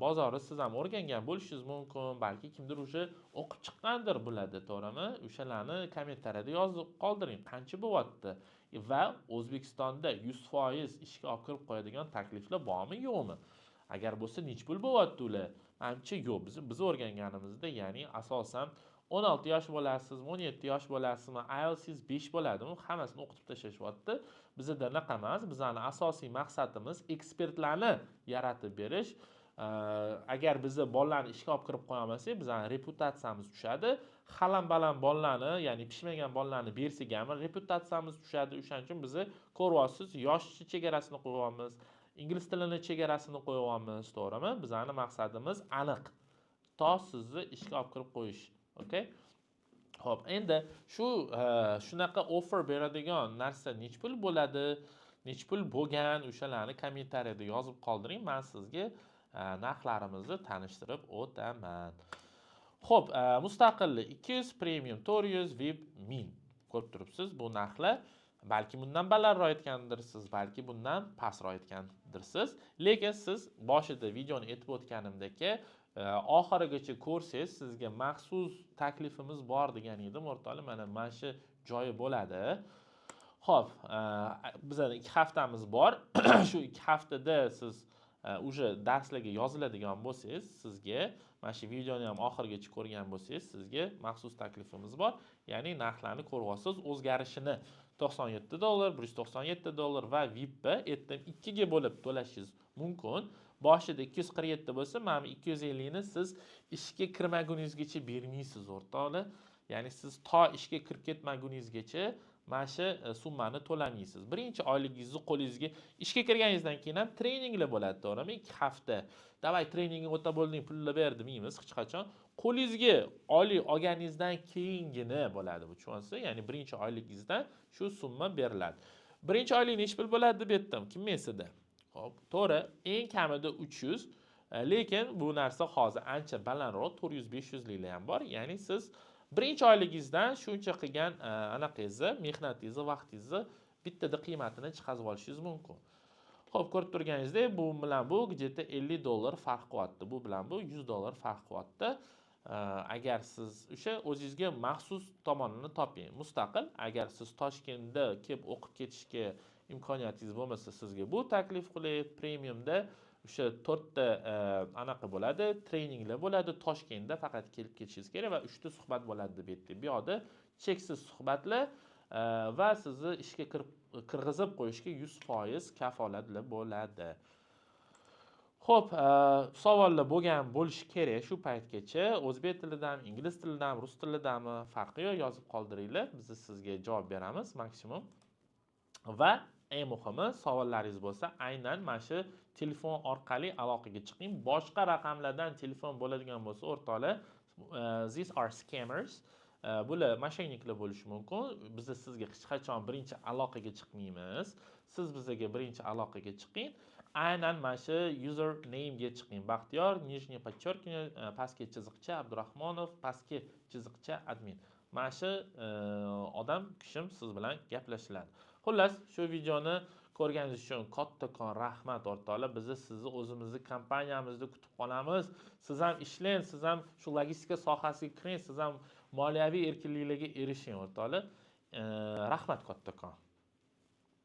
bozori siz ham o'rgangan bo'lishingiz mumkin. Balki kimdir o'sha o'qib chiqqandir bo'ladi, to'g'rimi? O'shalarni kommentariyada yozib qoldiring. Qancha bo'lyapti? Va O'zbekistonda 100% ishga olib kirib qo'yadigan takliflar bormi, yo'qmi? Agar bo'lsa, nech pul bo'lyapti ular? Menimcha yo'q. Biz o'rganganimizda, ya'ni asosan 16 yosh bo'lasizmi, 17 yosh bo'lasizmi, IELTS 5 bo'ladimi, hammasini o'qitib tashlashyapti. Bizda unaqa emas. Bizning asosiy maqsadimiz ekspertlarni yaratib berish. Agar bizni bolalarni ishga olib kirib qo'ya olmasak, bizning reputatsiyamiz tushadi. Halam-balam bolalarni, ya'ni pishmagan bolalarni bersak ham reputatsiyamiz tushadi. O'shaning uchun biz ko'ryapsiz, yosh chegarasini qo'yamiz, ingliz tilini chegarasini qo'yamiz, to'g'rimi? Bizning maqsadimiz aniq. To sizni ishga olib kirib qo'yish. Okay? Xo'p, endi shunaqa offer beradigan narsa nech pul bo'ladi, nech pul bo'lgan, o'shalarni kommentariyada yozib qoldiring. Men sizga narxlarimizni tanishtirib o'taman. Xo'p, mustaqillik 200, premium 400, VIP 1000. Ko'rib turibsiz, bu narxlar balki bundan balandroq aytgandirsiz, balki bundan pastroq aytgandirsiz. Lekin siz boshida videoni aytib o'tganimdek, oxirigacha ko'rsangiz sizga maxsus taklifimiz bor degan edim, o'rtoqlar. Mana shu joyi bo'ladi. Xo'p, bizda 2 haftamiz bor. Shu 2 haftada siz o'sha darslarga yoziladigan bo'lsangiz, sizga mana shu videoni ham oxirigacha ko'rgan bo'lsangiz, sizga maxsus taklifimiz bor. Ya'ni narxlarni ko'ryapsiz, o'zgarishini $97, $197 va VIP ertaga 2 ga bo'lib to'lashingiz mumkin. Boshida 247 bo'lsa, mana 250 ni siz ishga kirmaguningizgacha bermaysiz, o'rtoqlar. Ya'ni siz to ishga kirib ketmaguningizgacha mana shu summani to'lamaysiz. Birinchi oyligingizni qo'lingizga ishga kirganingizdan keyin ham treninglar bo'ladi, to'g'rimi? 2 hafta. Davay treningni o'ta bo'lding, pulni ber demaymiz hech qachon. Qo'lingizga oylik olganingizdan keyingina bo'ladi bu tushunsa, ya'ni birinchi oyligingizdan shu summa beriladi. Birinchi oylik nech pul bo'ladi deb aytdim, kim esida? Xo'p, to'g'ri, eng kamida 300, lekin bu narsa hozir ancha balandroq, 400-500 liklar ham bor. Ya'ni siz birinchi oyligingizdan shuncha qilgan anaqangizni, mehnatingizni, vaqtingizni bittada qiymatini chiqarib olishingiz mumkin. Xo'p, ko'rib turganingizdek, bu bilan bu где-то $50 farq qilyapti. Bu bilan bu $100 farq qilyapti. Agar siz o'sha o'zingizga maxsus tomonini toping. Mustaqil, agar siz Toshkentda kelib o'qib ketishga imkoniyatingiz bo'lmasa, sizga bu taklif qilaylik. Premiumda o'sha 4 ta anaqa bo'ladi, treninglar bo'ladi. Toshkentda faqat kelib ketishingiz kerak va 3 ta suhbat bo'ladi deb aytdik. Bu yoqda cheksiz suhbatlar va sizni ishga kirgizib qo'yishga 100% kafolatlar bo'ladi. Xo'p, savollar bo'lgan bo'lishi kerak shu paytgacha. O'zbek tilidami, ingliz tilidami, rus tilidami farqi yo'q, yozib qoldiringlar. Biz sizga javob beramiz maksimum. Va eng muhimi, savollaringiz bo'lsa, aynan mana shu telefon orqali aloqaga chiqing. Boshqa raqamlardan telefon bo'ladigan bo'lsa, o'rtoqlar, these are scammers. Bular moshenniklar bo'lishi mumkin. Biz sizga hech qachon birinchi aloqaga chiqmaymiz. Siz bizga birinchi aloqaga chiqing. Aynan mana shu username ga chiqing. Baxtiyor, nижнее подчеркивание, pastki chiziqcha Abdurahmonov, pastki chiziqcha admin. Mana shu odam kishim siz bilan gaplashiladi. Xullas, shu videoni ko'rganingiz uchun kattakon rahmat o'rtoqlar. Biz sizni o'zimizni kompaniyamizda kutib qolamiz. Siz ham ishlang, siz ham shu logistika sohasiga kiring, siz ham moliyaviy erkinliklarga erishing o'rtoqlar. Rahmat kattakon.